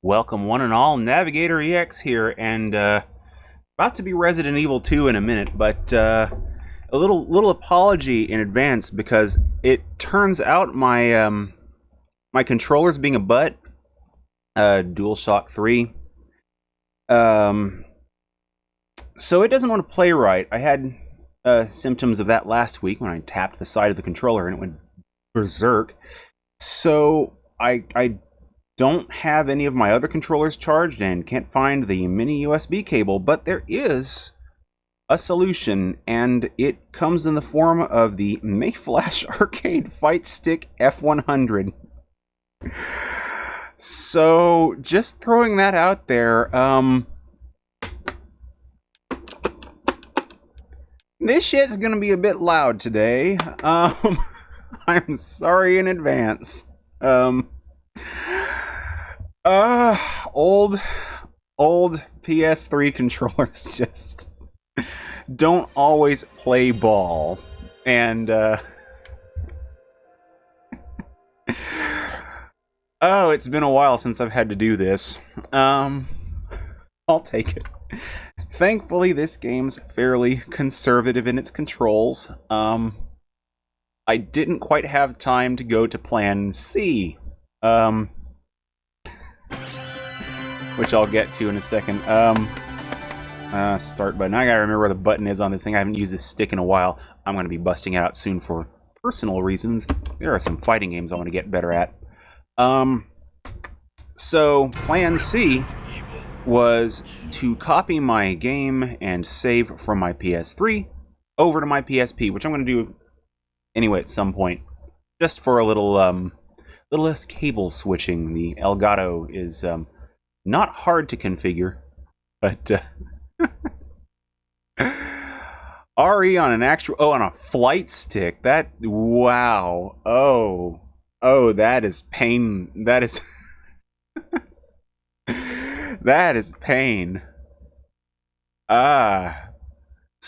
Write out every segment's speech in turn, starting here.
Welcome one and all, NavigatorEX here, and about to be Resident Evil 2 in a minute, but a little apology in advance because it turns out my my controller's being a butt. DualShock 3. So it doesn't want to play right. I had symptoms of that last week when I tapped the side of the controller and it went berserk. So I don't have any of my other controllers charged and can't find the mini USB cable, but there is a solution, and it comes in the form of the Mayflash Arcade Fight Stick F100. So just throwing that out there, this shit's gonna be a bit loud today. I'm sorry in advance. Old PS3 controllers just don't always play ball, and oh, it's been a while since I've had to do this. I'll take it. Thankfully, this game's fairly conservative in its controls. I didn't quite have time to go to Plan C. Which I'll get to in a second. Start button. I gotta remember where the button is on this thing. I haven't used this stick in a while. I'm gonna be busting it out soon for personal reasons. There are some fighting games I want to get better at. So Plan C was to copy my game and save from my PS3 over to my PSP, which I'm gonna do anyway at some point, just for a little less cable switching. The Elgato is not hard to configure, but RE on an actual, on a flight stick. That, wow. Oh, that is pain. That is that is pain. So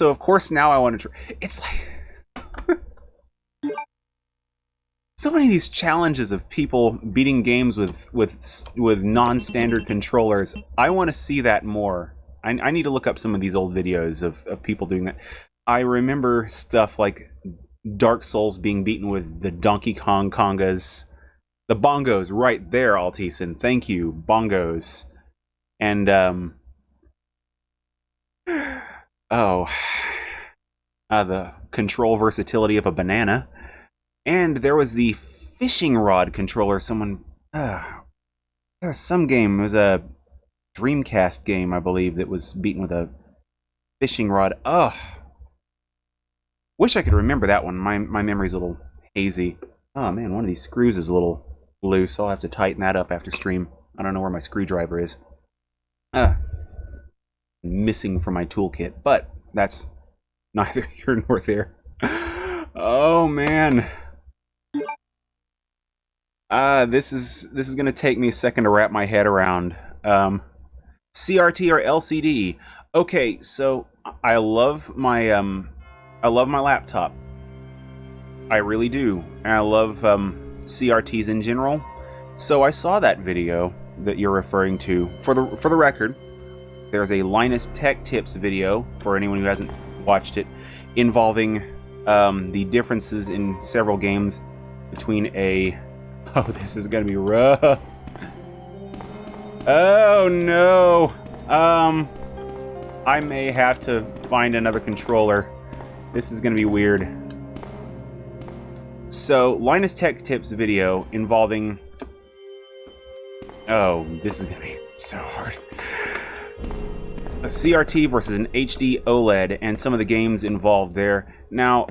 of course now I want to try. It's like so many of these challenges of people beating games with non-standard controllers. I want to see that more. I need to look up some of these old videos of people doing that. I remember stuff like Dark Souls being beaten with the Donkey Kong congas. The bongos, right there, Altison. Thank you, bongos. And, the control versatility of a banana. And there was the fishing rod controller. Someone, there was some game. It was a Dreamcast game, I believe, that was beaten with a fishing rod. Wish I could remember that one. My memory's a little hazy. Oh man, one of these screws is a little loose. I'll have to tighten that up after stream. I don't know where my screwdriver is. Missing from my toolkit, but that's neither here nor there. Oh man. This is gonna take me a second to wrap my head around. CRT or LCD? Okay, so I love my laptop. I really do, and I love CRTs in general. So I saw that video that you're referring to. For the record, there's a Linus Tech Tips video for anyone who hasn't watched it, involving the differences in several games between a... Oh, this is gonna be rough. Oh no. I may have to find another controller. This is gonna be weird. So, Linus Tech Tips video involving... Oh, this is gonna be so hard. A CRT versus an HD OLED and some of the games involved there. Now,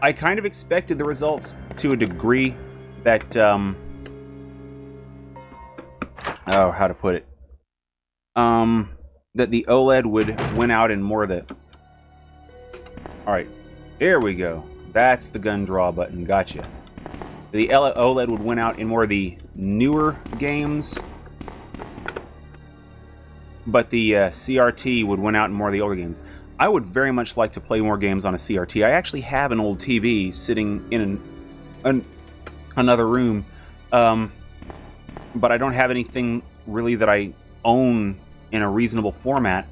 I kind of expected the results to a degree that, how to put it? That the OLED would win out in more of the... Alright, there we go. That's the gun draw button, gotcha. The OLED would win out in more of the newer games, but the CRT would win out in more of the older games. I would very much like to play more games on a CRT. I actually have an old TV sitting in another room, but I don't have anything really that I own in a reasonable format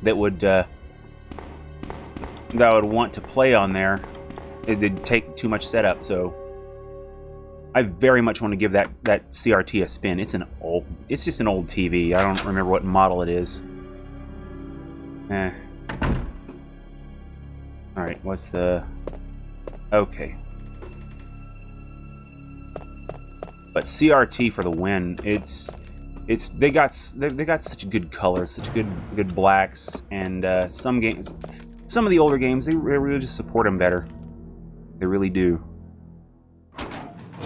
that would want to play on there. It'd take too much setup, so I very much want to give that CRT a spin. It's just an old TV. I don't remember what model it is. All right, what's the? Okay. But CRT for the win. They got such good colors, such good blacks, and some of the older games they really just support them better. They really do.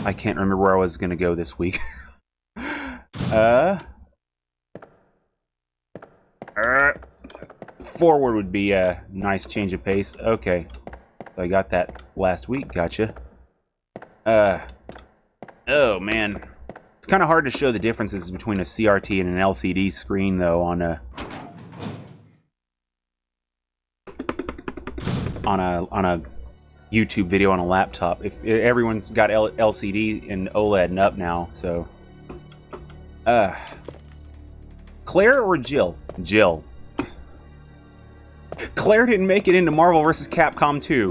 I can't remember where I was gonna go this week. Forward would be a nice change of pace. Okay, so I got that last week. Gotcha. Oh man, it's kind of hard to show the differences between a CRT and an LCD screen, though, on a YouTube video on a laptop. If everyone's got LCD and OLED and up now, so Claire or Jill? Jill. Claire didn't make it into Marvel vs. Capcom 2.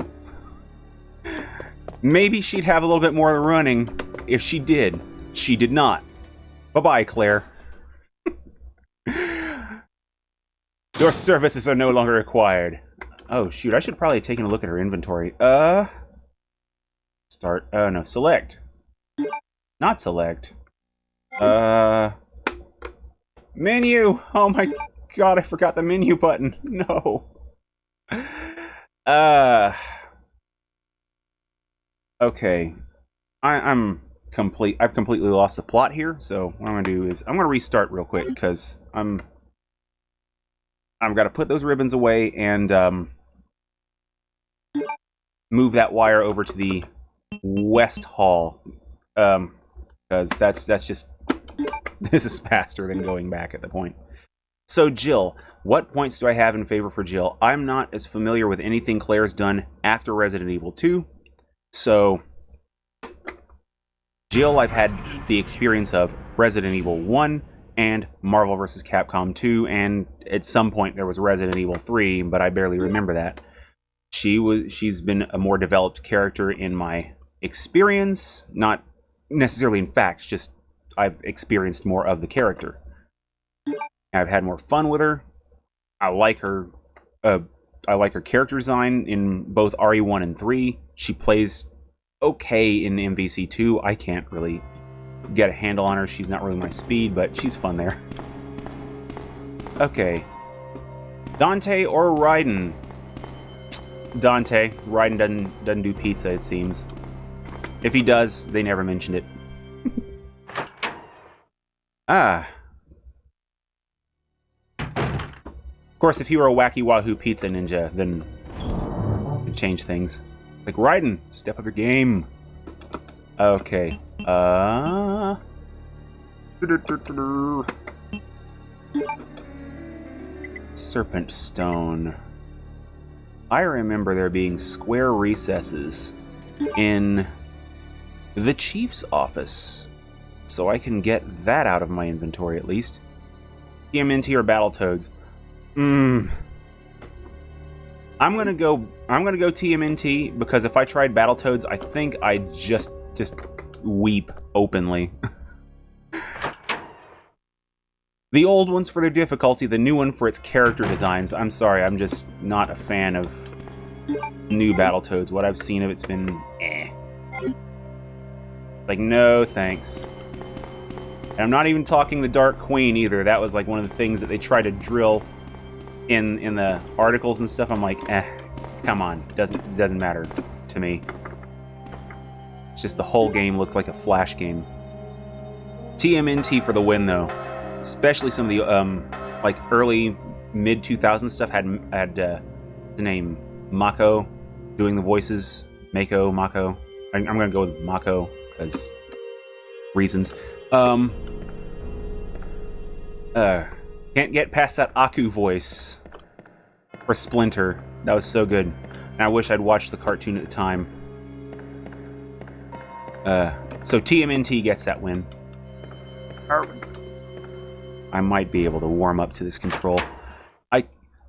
Maybe she'd have a little bit more running if she did. She did not. Bye-bye, Claire. Your services are no longer required. Oh, shoot. I should probably have taken a look at her inventory. Start. No. Select. Not select. Menu! Oh my god, I forgot the menu button. No. Okay. I've completely lost the plot here, so what I'm gonna do is I'm gonna restart real quick, because I've got to put those ribbons away and move that wire over to the West Hall, because that's just this is faster than going back at the point. So Jill, what points do I have in favor for Jill? I'm not as familiar with anything Claire's done after Resident Evil 2, so Jill, I've had the experience of Resident Evil 1 and Marvel vs. Capcom 2, and at some point there was Resident Evil 3, but I barely remember that. She's been a more developed character in my experience, not necessarily in fact, just I've experienced more of the character. I've had more fun with her. I like her character design in both RE1 and 3. She plays okay in MVC2. I can't really get a handle on her. She's not really my speed, but she's fun there. Okay. Dante or Raiden? Dante. Raiden doesn't do pizza, it seems. If he does, they never mentioned it. Of course, if he were a Wacky Wahoo Pizza Ninja, then it'd change things. Like, Raiden, step up your game. Okay. Serpent Stone. I remember there being square recesses in the Chief's office, so I can get that out of my inventory at least. TMNT or Battletoads? I'm gonna go TMNT, because if I tried Battletoads, I think I'd just weep openly. The old one's for their difficulty, the new one for its character designs. I'm sorry, I'm just not a fan of new Battletoads. What I've seen of it's been eh. Like, no thanks. And I'm not even talking the Dark Queen either. That was like one of the things that they tried to drill in the articles and stuff. I'm like, come on, doesn't matter to me. It's just the whole game looked like a Flash game. TMNT for the win, though. Especially some of the like early mid 2000s stuff had the name Mako doing the voices. Mako. I'm gonna go with Mako because reasons. Can't get past that Aku voice for Splinter. That was so good. And I wish I'd watched the cartoon at the time. So TMNT gets that win. I might be able to warm up to this control.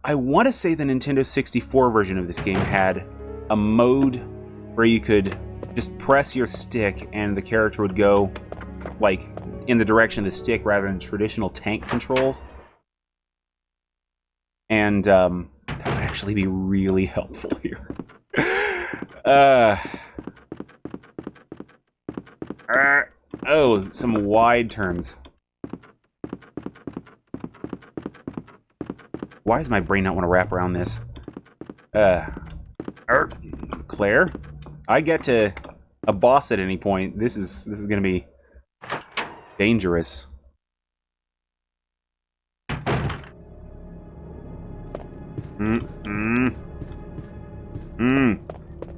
I want to say the Nintendo 64 version of this game had a mode where you could just press your stick and the character would go, like, in the direction of the stick rather than traditional tank controls. And that would actually be really helpful here. Oh, some wide turns. Why does my brain not want to wrap around this? Claire? I get to a boss at any point. This is gonna be dangerous.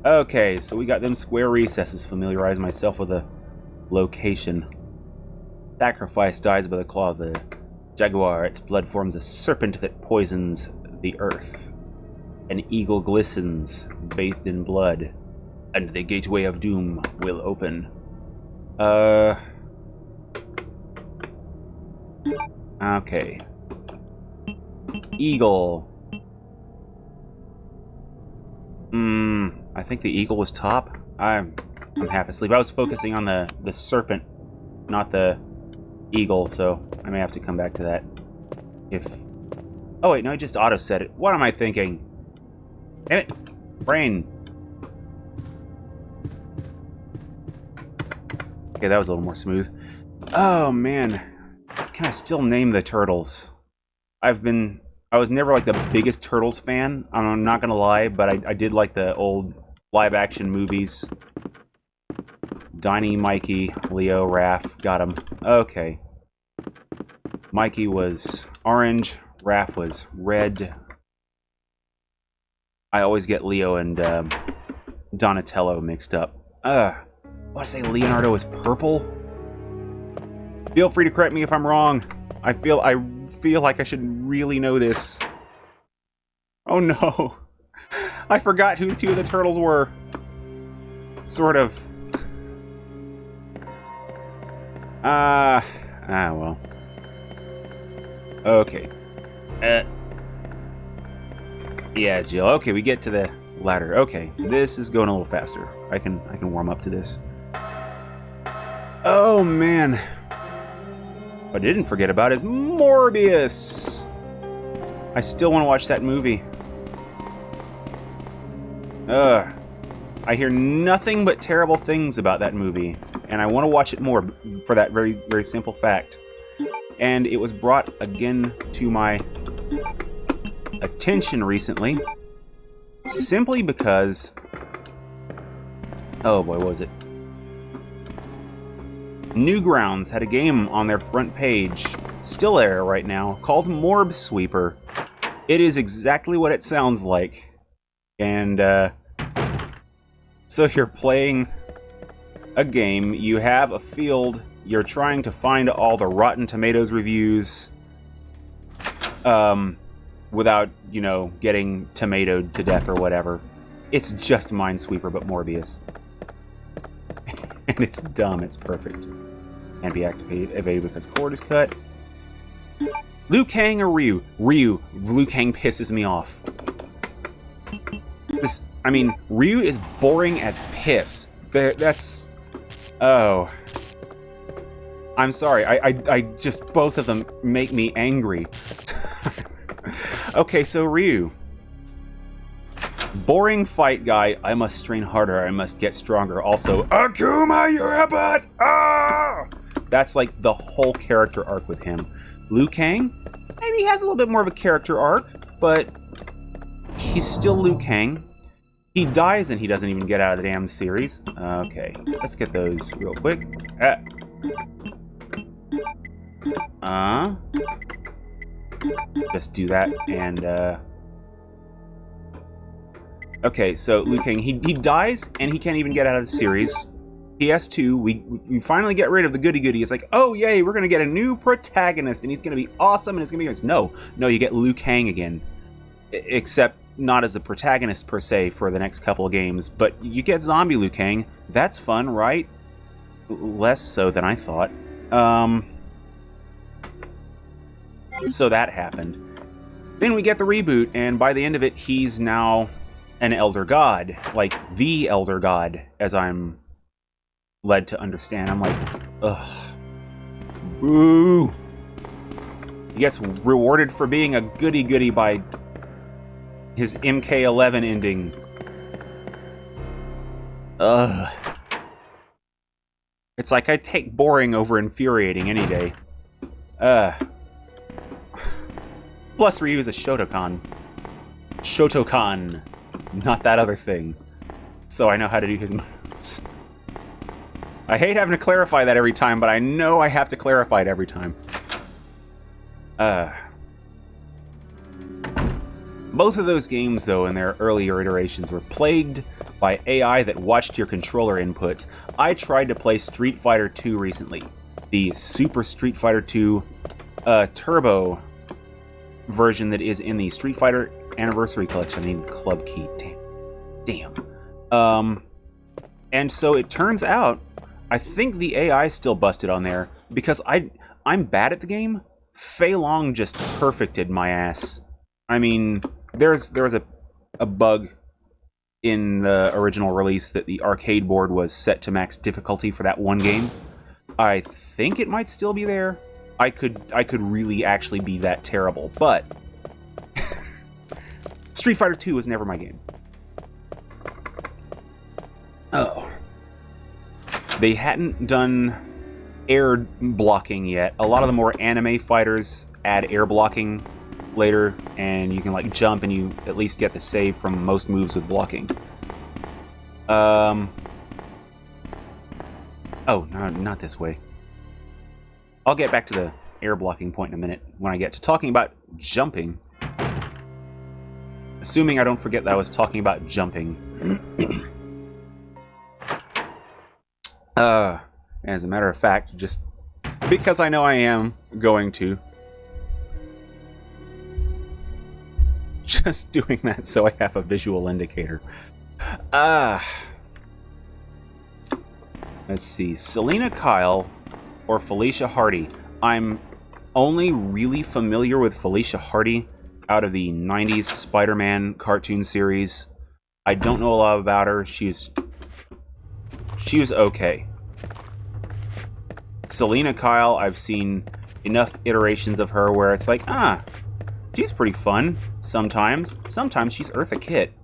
Okay, so we got them square recesses. Familiarize myself with the location. Sacrifice dies by the claw of the jaguar. Its blood forms a serpent that poisons the earth. An eagle glistens, bathed in blood, and the gateway of doom will open. Okay. Eagle. I think the eagle was top. I'm half asleep. I was focusing on the serpent, not the eagle, so I may have to come back to that. Oh wait, no, I just auto set it. What am I thinking? Damn it. Brain. Okay, that was a little more smooth. Oh man. Can I still name the turtles? I was never like the biggest Turtles fan. I'm not gonna lie, but I did like the old live-action movies. Donnie, Mikey, Leo, Raph, got him. Okay. Mikey was orange, Raph was red. I always get Leo and Donatello mixed up. I want to say Leonardo is purple? Feel free to correct me if I'm wrong. I feel like I should really know this. Oh no. I forgot who two of the turtles were. Sort of. Well. Okay. Yeah, Jill. Okay, we get to the ladder. Okay, this is going a little faster. I can warm up to this. Oh man. What I didn't forget about is Morbius. I still want to watch that movie. I hear nothing but terrible things about that movie, and I want to watch it more for that very, very simple fact. And it was brought again to my attention recently, simply because... Oh boy, what was it? Newgrounds had a game on their front page, still there right now, called Morb Sweeper. It is exactly what it sounds like. And, so you're playing a game, you have a field, you're trying to find all the Rotten Tomatoes reviews, without, you know, getting tomatoed to death or whatever. It's just Minesweeper, but Morbius. And it's dumb, it's perfect. Can't be evaded because cord is cut. Liu Kang or Ryu? Ryu. Liu Kang pisses me off. Ryu is boring as piss. That's... Oh. I'm sorry, I just... Both of them make me angry. Okay, so Ryu. Boring fight guy, I must strain harder, I must get stronger. Also, Akuma, you're a butt! Ah! That's like the whole character arc with him. Liu Kang, maybe he has a little bit more of a character arc, but he's still Liu Kang. He dies and he doesn't even get out of the damn series. Okay, let's get those real quick. Just do that and okay, so Liu Kang, he dies and he can't even get out of the series. PS2, we finally get rid of the goody-goody. It's like, oh yay, we're gonna get a new protagonist and he's gonna be awesome and it's gonna be... No, you get Liu Kang again. Except not as a protagonist per se for the next couple of games, but you get zombie Liu Kang. That's fun, right? Less so than I thought. So that happened. Then we get the reboot, and by the end of it, he's now an Elder God. Like, the Elder God, as I'm led to understand. I'm like, ugh. Boo! He gets rewarded for being a goody-goody by his MK11 ending. Ugh. It's like I take boring over infuriating any day. Plus Ryu's a Shotokan. Shotokan. Not that other thing. So I know how to do his moves. I hate having to clarify that every time, but I know I have to clarify it every time. Both of those games, though, in their earlier iterations, were plagued by AI that watched your controller inputs. I tried to play Street Fighter II recently. The Super Street Fighter II Turbo version that is in the Street Fighter Anniversary Collection. I need the club key. Damn. And so it turns out, I think the AI is still busted on there, because I'm bad at the game. Fei Long just perfected my ass. I mean, there was a bug in the original release that the arcade board was set to max difficulty for that one game. I think it might still be there. I could really actually be that terrible, but Street Fighter II was never my game. Oh. They hadn't done air blocking yet. A lot of the more anime fighters add air blocking later, and you can like jump and you at least get the save from most moves with blocking. Oh, no, not this way. I'll get back to the air blocking point in a minute when I get to talking about jumping. Assuming I don't forget that I was talking about jumping. As a matter of fact, just because I know I am going to. Just doing that so I have a visual indicator. Let's see. Selena Kyle or Felicia Hardy. I'm only really familiar with Felicia Hardy out of the 90s Spider-Man cartoon series. I don't know a lot about her. She was okay. Selena Kyle, I've seen enough iterations of her where it's like, she's pretty fun sometimes. Sometimes she's Eartha Kitt.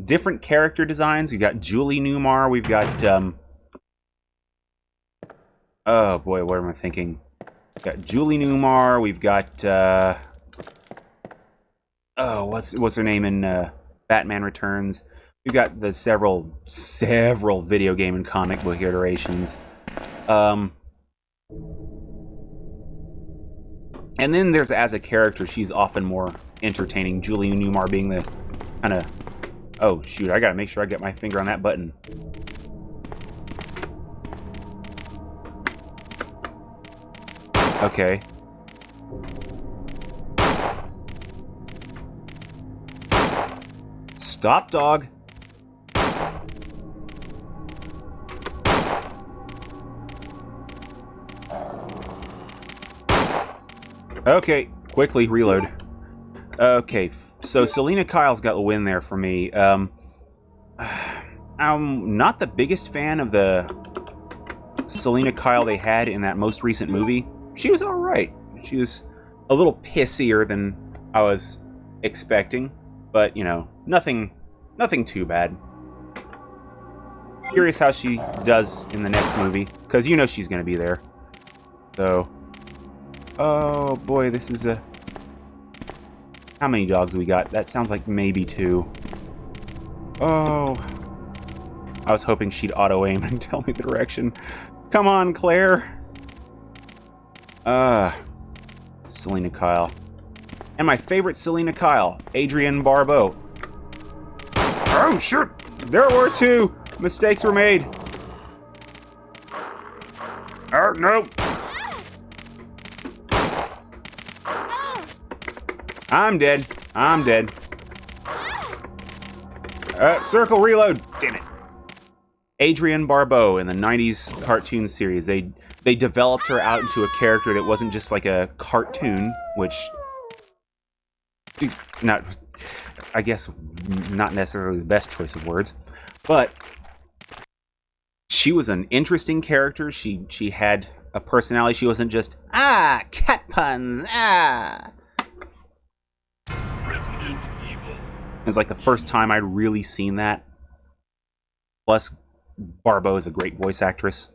Different character designs. We've got Julie Newmar. We've got, oh boy, what am I thinking? We've got Julie Newmar. We've got, what's her name in Batman Returns? We've got the several video game and comic book iterations. And then there's as a character, she's often more entertaining. Julie Newmar being the kind of... Oh, shoot, I gotta make sure I get my finger on that button. Okay. Stop, dog. Okay, quickly reload. Okay, so Selena Kyle's got the win there for me. I'm not the biggest fan of the Selena Kyle they had in that most recent movie. She was alright. She was a little pissier than I was expecting, but, you know, nothing too bad. Curious how she does in the next movie, because you know she's going to be there. So... Oh boy, this is a... How many dogs we got? That sounds like maybe 2. Oh. I was hoping she'd auto-aim and tell me the direction. Come on, Claire! Selena Kyle. And my favorite Selena Kyle, Adrienne Barbeau. Oh, shit! There were 2! Mistakes were made. Oh, no! I'm dead. I'm dead. Circle reload. Damn it. Adrienne Barbeau in the 90s cartoon series. They developed her out into a character that wasn't just like a cartoon, which... not... I guess not necessarily the best choice of words, but she was an interesting character. She had a personality. She wasn't just, cat puns, Resident Evil. It was like the first time I'd really seen that. Plus, Barbeau is a great voice actress.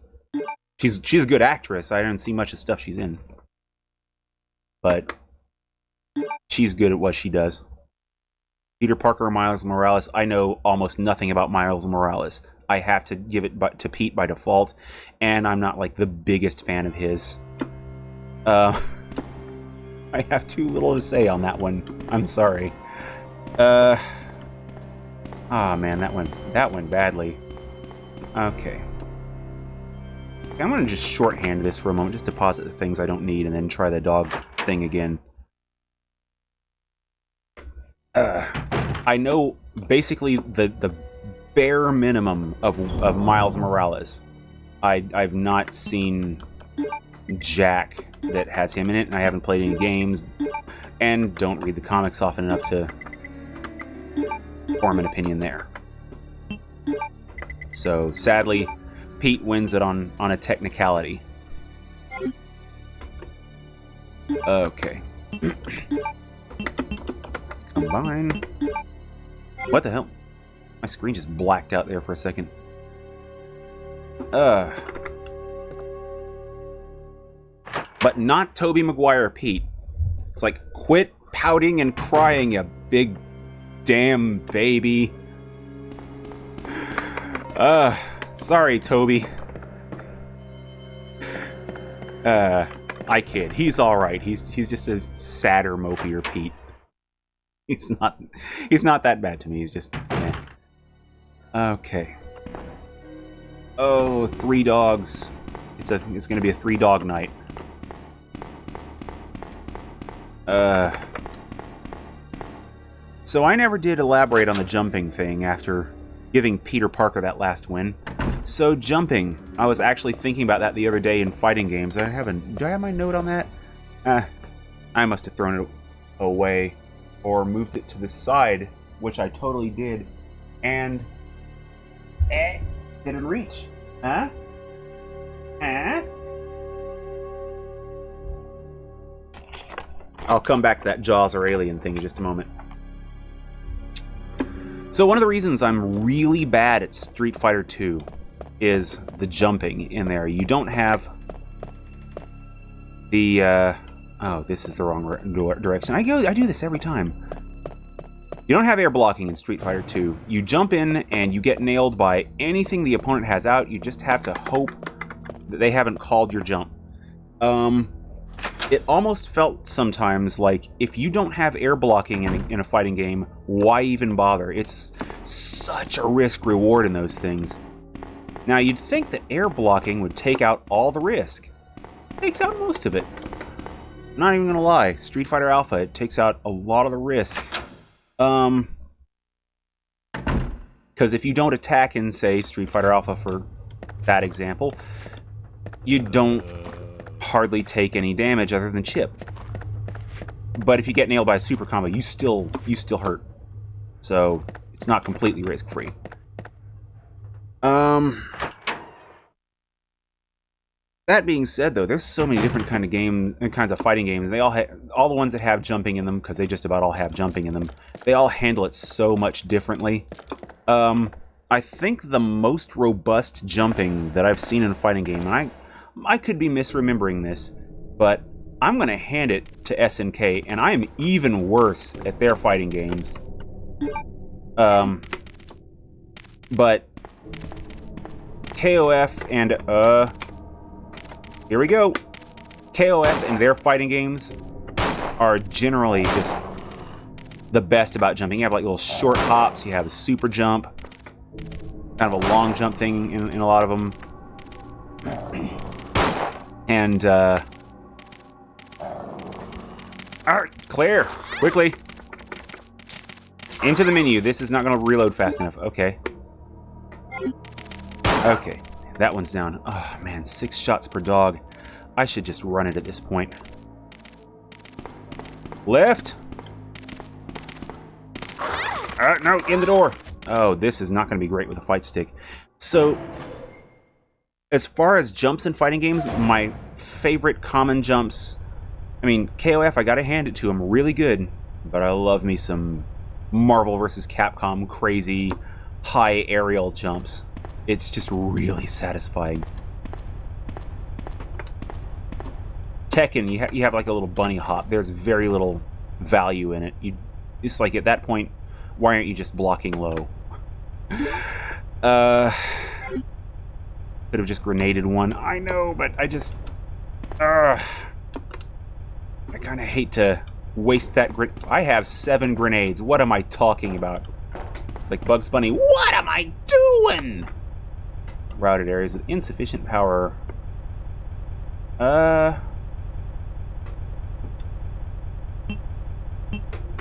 She's a good actress. I didn't see much of stuff she's in, but she's good at what she does. Peter Parker or Miles Morales, I know almost nothing about Miles Morales. I have to give it to Pete by default, and I'm not like the biggest fan of his. I have too little to say on that one. I'm sorry. Man, that went badly. Okay. I'm gonna just shorthand this for a moment, just deposit the things I don't need, and then try the dog thing again. I know basically the bare minimum of Miles Morales. I've not seen Jack that has him in it, and I haven't played any games, and don't read the comics often enough to form an opinion there. So sadly, Pete wins it on a technicality. Okay. Combine. What the hell? My screen just blacked out there for a second. But not Tobey Maguire Pete. It's like, quit pouting and crying, you big damn baby. Sorry, Toby. I kid. He's alright. He's just a sadder, mopier Pete. He's not that bad to me. He's just, meh. Okay. Oh, 3 dogs. It's gonna be a 3-dog night. So I never did elaborate on the jumping thing after giving Peter Parker that last win. So jumping, I was actually thinking about that the other day in fighting games. Do I have my note on that? I must have thrown it away or moved it to the side, which I totally did, and didn't reach. Huh? I'll come back to that Jaws or Alien thing in just a moment. So one of the reasons I'm really bad at Street Fighter 2 is the jumping in there. You don't have the... oh, this is the wrong direction. I do this every time. You don't have air blocking in Street Fighter 2. You jump in and you get nailed by anything the opponent has out. You just have to hope that they haven't called your jump. It almost felt sometimes like if you don't have air blocking in a fighting game, why even bother? It's such a risk-reward in those things. Now, you'd think that air blocking would take out all the risk. It takes out most of it. I'm not even gonna lie, Street Fighter Alpha, it takes out a lot of the risk. Because if you don't attack in, say, Street Fighter Alpha for that example, you don't hardly take any damage other than chip. But if you get nailed by a super combo, you still hurt. So it's not completely risk-free. That being said, though, there's so many different kinds of fighting games. They all the ones that have jumping in them, because they just about all have jumping in them. They all handle it so much differently. I think the most robust jumping that I've seen in a fighting game, and I could be misremembering this, but I'm going to hand it to SNK, and I am even worse at their fighting games. But KOF and, here we go. KOF and their fighting games are generally just the best about jumping. You have like little short hops, you have a super jump, kind of a long jump thing in a lot of them. And, alright, Claire, quickly. Into the menu. This is not going to reload fast enough. Okay. Okay, that one's down. Oh, man, 6 shots per dog. I should just run it at this point. Left. No, in the door. Oh, this is not going to be great with a fight stick. So, as far as jumps in fighting games, my favorite common jumps... I mean, KOF, I gotta hand it to him, really good. But I love me some Marvel vs. Capcom crazy high aerial jumps. It's just really satisfying. Tekken, you have like a little bunny hop. There's very little value in it. You just like at that point, why aren't you just blocking low? Could have just grenaded one. I know, but I just I kind of hate to waste that I have 7 grenades. What am I talking about? It's like Bugs Bunny. What am I doing? Routed areas with insufficient power.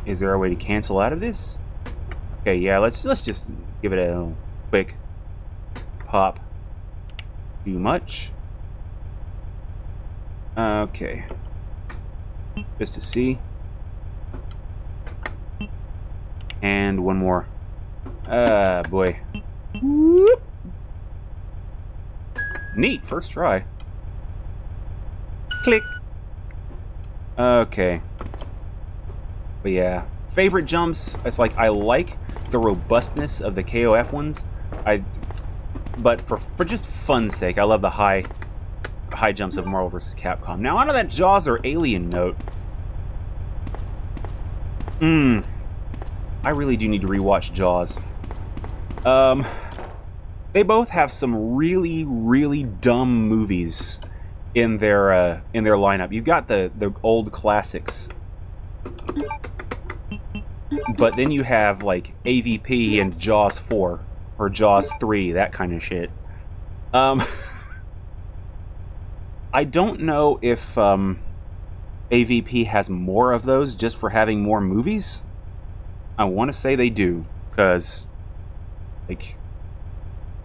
Is there a way to cancel out of this? Okay, yeah, let's just give it a quick pop. Too much. Okay. Just to see. And one more. Boy. Whoop. Neat, first try. Click. Okay. But yeah, favorite jumps, it's like I like the robustness of the KOF ones. But for just fun's sake, I love the high jumps of Marvel vs. Capcom. Now onto that Jaws or Alien note. I really do need to rewatch Jaws. They both have some really, really dumb movies in their lineup. You've got the old classics, but then you have like AVP and Jaws 4 or Jaws 3, that kind of shit. I don't know if AVP has more of those just for having more movies. I want to say they do, because like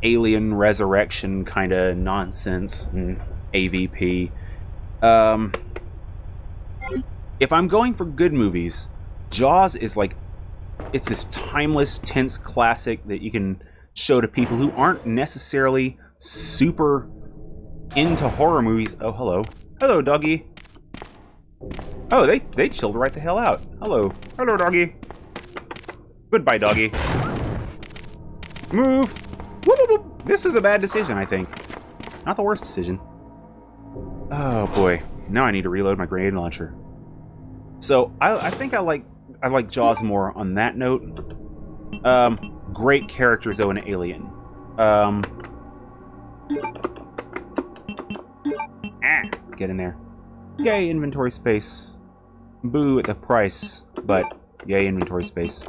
Alien Resurrection kind of nonsense and AVP. If I'm going for good movies, Jaws is like, it's this timeless, tense classic that you can show to people who aren't necessarily super into horror movies. Oh, hello. Hello, doggy. Oh, they chilled right the hell out. Hello. Hello, doggy. Goodbye, doggy. Move. Whoop, whoop, whoop. This was a bad decision, I think. Not the worst decision. Oh, boy. Now I need to reload my grenade launcher. So, I think I like Jaws more on that note. Great characters, though, in Alien. Get in there. Yay, inventory space. Boo at the price, but yay, inventory space.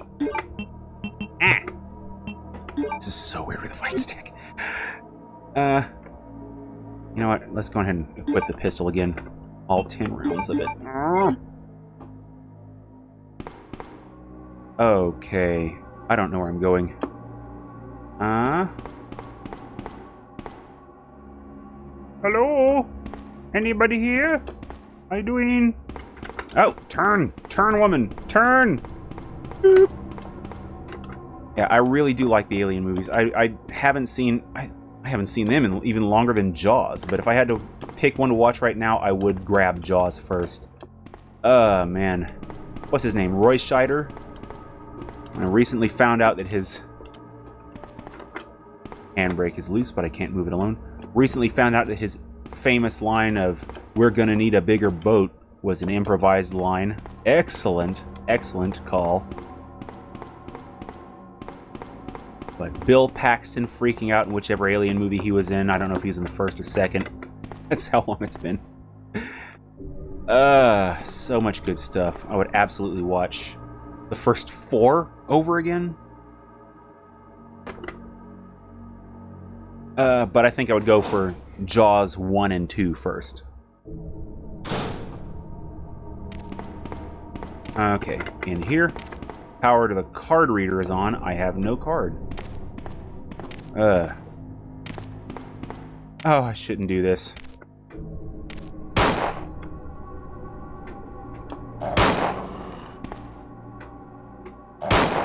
This is so weird with a fight stick. You know what? Let's go ahead and equip the pistol again. All 10 rounds of it. Okay. I don't know where I'm going. Hello? Anybody here? How you doing? Oh, turn! Turn, woman! Turn! Boop. Yeah, I really do like the Alien movies. I haven't seen them in even longer than Jaws, but if I had to pick one to watch right now, I would grab Jaws first. Man. What's his name? Roy Scheider? I recently found out that his handbrake is loose, but I can't move it alone. Recently found out that his famous line of, "We're gonna need a bigger boat," was an improvised line. Excellent, excellent call. But Bill Paxton freaking out in whichever Alien movie he was in. I don't know if he was in the first or second. That's how long it's been. So much good stuff. I would absolutely watch the first 4 over again. But I think I would go for Jaws 1 and 2 first. Okay, in here. Power to the card reader is on. I have no card. Oh, I shouldn't do this.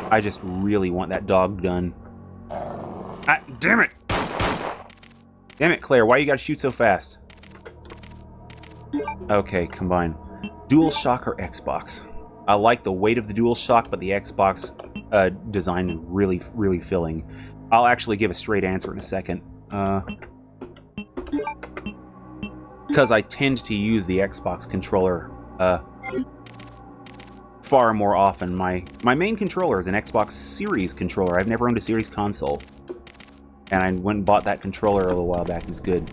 I just really want that dog gun. Ah, damn it! Damn it, Claire, why you gotta shoot so fast? Okay, combine. DualShock or Xbox? I like the weight of the DualShock, but the Xbox design is really, really filling. I'll actually give a straight answer in a second. Because I tend to use the Xbox controller far more often. My main controller is an Xbox Series controller. I've never owned a Series console. And I went and bought that controller a little while back. It's good.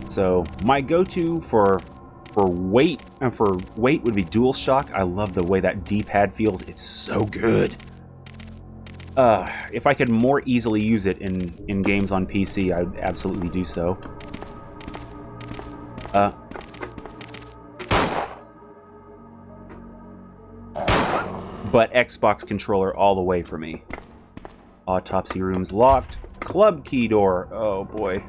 So my go-to for weight would be DualShock. I love the way that D-pad feels. It's so good. If I could more easily use it in games on PC, I would absolutely do so. But Xbox controller all the way for me. Autopsy room's locked. Club key door. Oh boy.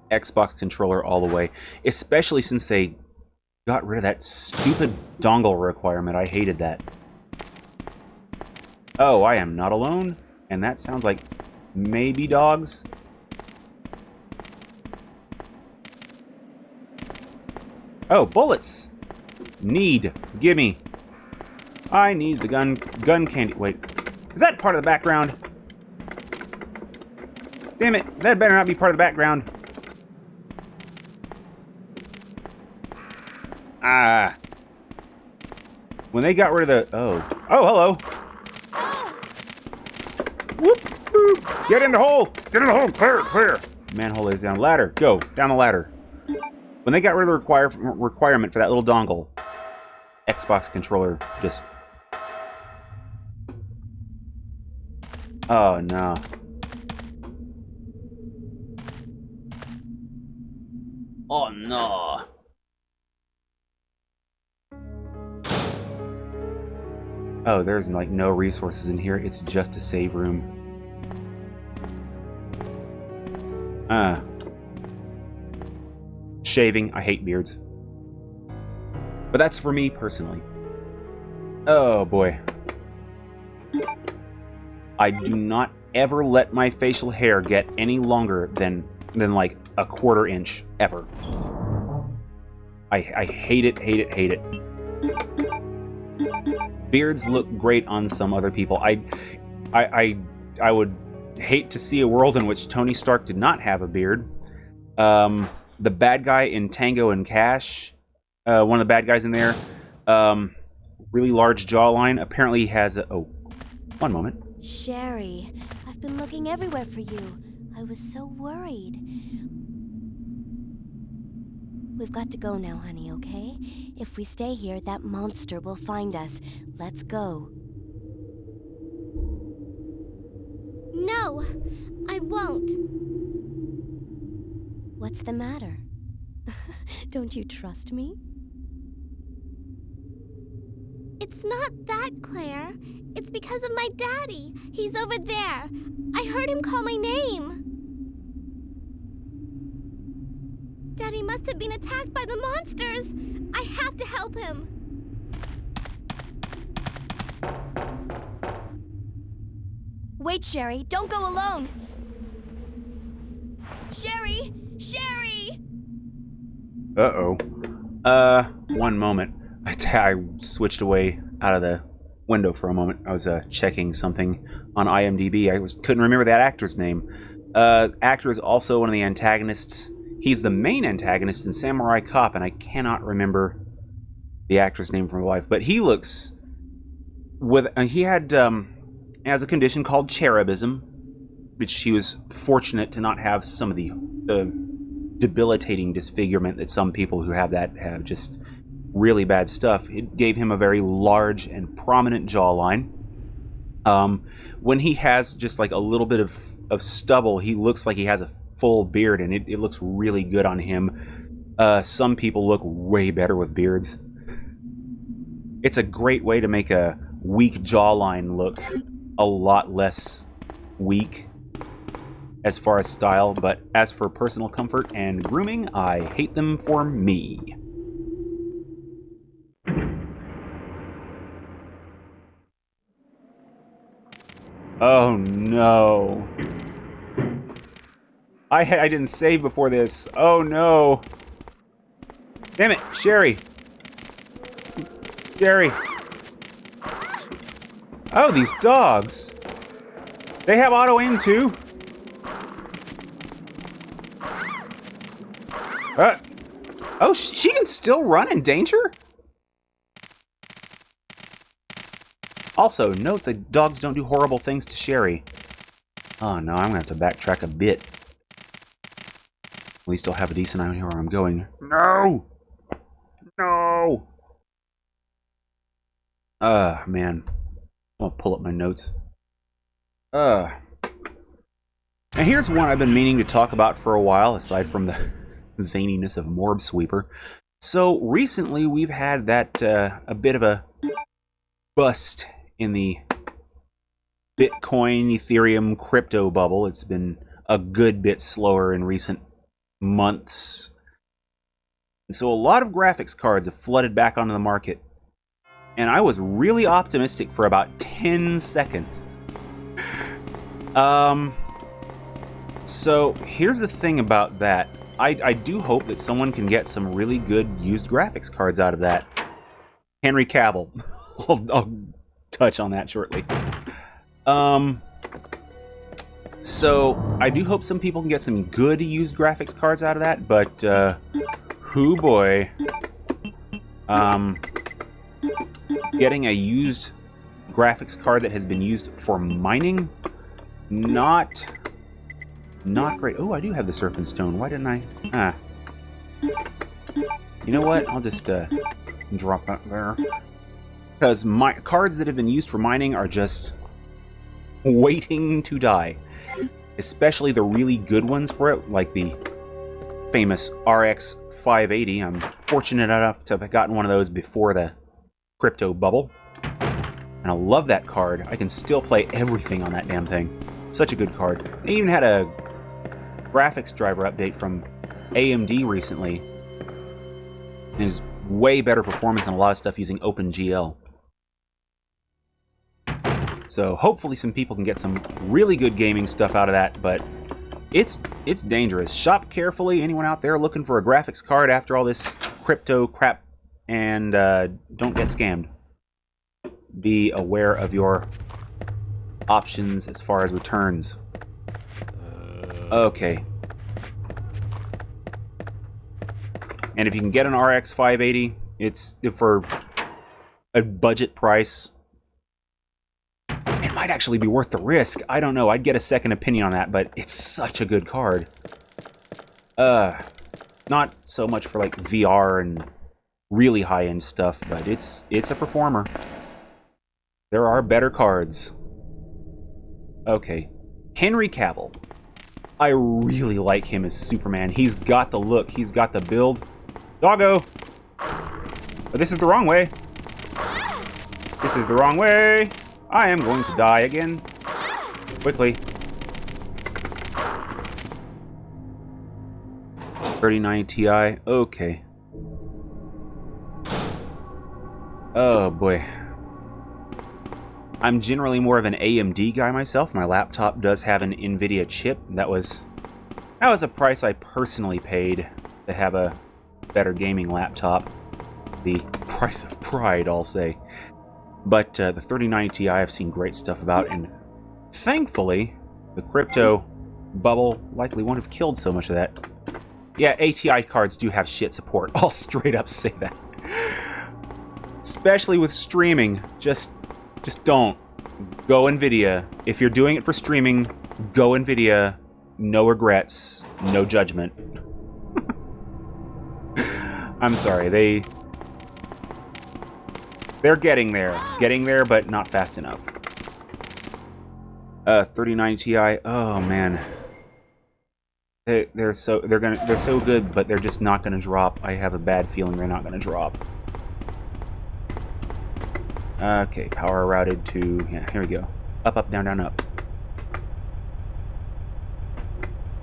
Xbox controller all the way. Especially since they got rid of that stupid dongle requirement. I hated that. Oh, I am not alone. And that sounds like maybe dogs. Oh, bullets! Need. Gimme. I need the gun candy. Wait. Is that part of the background? Damn it. That better not be part of the background. Ah. When they got rid of the... Oh. Oh, hello. Whoop, whoop. Get in the hole. Get in the hole. Clear, clear. Manhole is down. Ladder. Go. Down the ladder. When they got rid of the requirement for that little dongle, Xbox controller just... Oh, no. Oh, no. Oh, there's like no resources in here. It's just a save room. Shaving. I hate beards. But that's for me personally. Oh boy. I do not ever let my facial hair get any longer than like a quarter inch ever. I hate it, hate it, hate it. Beards look great on some other people. I would hate to see a world in which Tony Stark did not have a beard. The bad guy in Tango and Cash, one of the bad guys in there, really large jawline. Apparently he has a... Oh, one moment. Sherry, I've been looking everywhere for you. I was so worried. We've got to go now, honey, okay? If we stay here, that monster will find us. Let's go. No, I won't. What's the matter? Don't you trust me? It's not that, Claire. It's because of my daddy. He's over there. I heard him call my name. Daddy must have been attacked by the monsters. I have to help him. Wait, Sherry, don't go alone. Sherry! Sherry! Uh-oh. One moment. I switched away out of the window for a moment. I was checking something on IMDb. I couldn't remember that actor's name. Actor is also one of the antagonists. He's the main antagonist in Samurai Cop, and I cannot remember the actor's name from my life. But he looks... he had has a condition called cherubism, which he was fortunate to not have some of the debilitating disfigurement that some people who have that have. Just really bad stuff. It gave him a very large and prominent jawline. When he has just like a little bit of stubble, he looks like he has a full beard, and it looks really good on him. Some people look way better with beards. It's a great way to make a weak jawline look a lot less weak as far as style, but as for personal comfort and grooming, I hate them for me. Oh no. I didn't save before this. Oh no. Damn it, Sherry. Sherry. Oh, these dogs. They have auto aim too. Oh, she can still run in danger? Also, note that dogs don't do horrible things to Sherry. Oh no, I'm gonna have to backtrack a bit. At least I'll have a decent idea where I'm going. No! No! Man. I'll pull up my notes. And here's one I've been meaning to talk about for a while, aside from the zaniness of Morb Sweeper. So, recently we've had that, a bit of a bust in the Bitcoin, Ethereum, crypto bubble. It's been a good bit slower in recent months. And so a lot of graphics cards have flooded back onto the market. And I was really optimistic for about 10 seconds. So here's the thing about that. I do hope that someone can get some really good used graphics cards out of that. Henry Cavill. I'll touch on that shortly. So I do hope some people can get some good used graphics cards out of that, but hoo boy. Getting a used graphics card that has been used for mining, not great. Oh, I do have the Serpent Stone. Why didn't I? You know what? I'll just drop that there. Because my cards that have been used for mining are just waiting to die. Especially the really good ones for it, like the famous RX 580. I'm fortunate enough to have gotten one of those before the crypto bubble. And I love that card. I can still play everything on that damn thing. Such a good card. They even had a graphics driver update from AMD recently. It is way better performance than a lot of stuff using OpenGL. So hopefully some people can get some really good gaming stuff out of that, but it's dangerous. Shop carefully, anyone out there looking for a graphics card after all this crypto crap, and don't get scammed. Be aware of your options as far as returns. Okay. And if you can get an RX 580, it's for a budget price. It might actually be worth the risk. I don't know. I'd get a second opinion on that, but it's such a good card. Not so much for like VR and really high-end stuff, but it's a performer. There are better cards. Okay. Henry Cavill. I really like him as Superman. He's got the look. He's got the build. Doggo! But this is the wrong way. This is the wrong way. I am going to die again. Quickly. 3090 Ti. Okay. Oh boy. I'm generally more of an AMD guy myself. My laptop does have an NVIDIA chip. That was a price I personally paid to have a better gaming laptop. The price of pride, I'll say. But the 3090 Ti I've seen great stuff about, and thankfully, the crypto bubble likely won't have killed so much of that. Yeah, ATI cards do have shit support. I'll straight up say that. Especially with streaming. Just don't. Go NVIDIA. If you're doing it for streaming, go NVIDIA. No regrets. No judgment. I'm sorry, they're getting there. Getting there, but not fast enough. 3090 Ti. Oh man. They're so good, but they're just not gonna drop. I have a bad feeling they're not gonna drop. Okay, power routed to... Yeah, here we go. Up, up, down, down, up.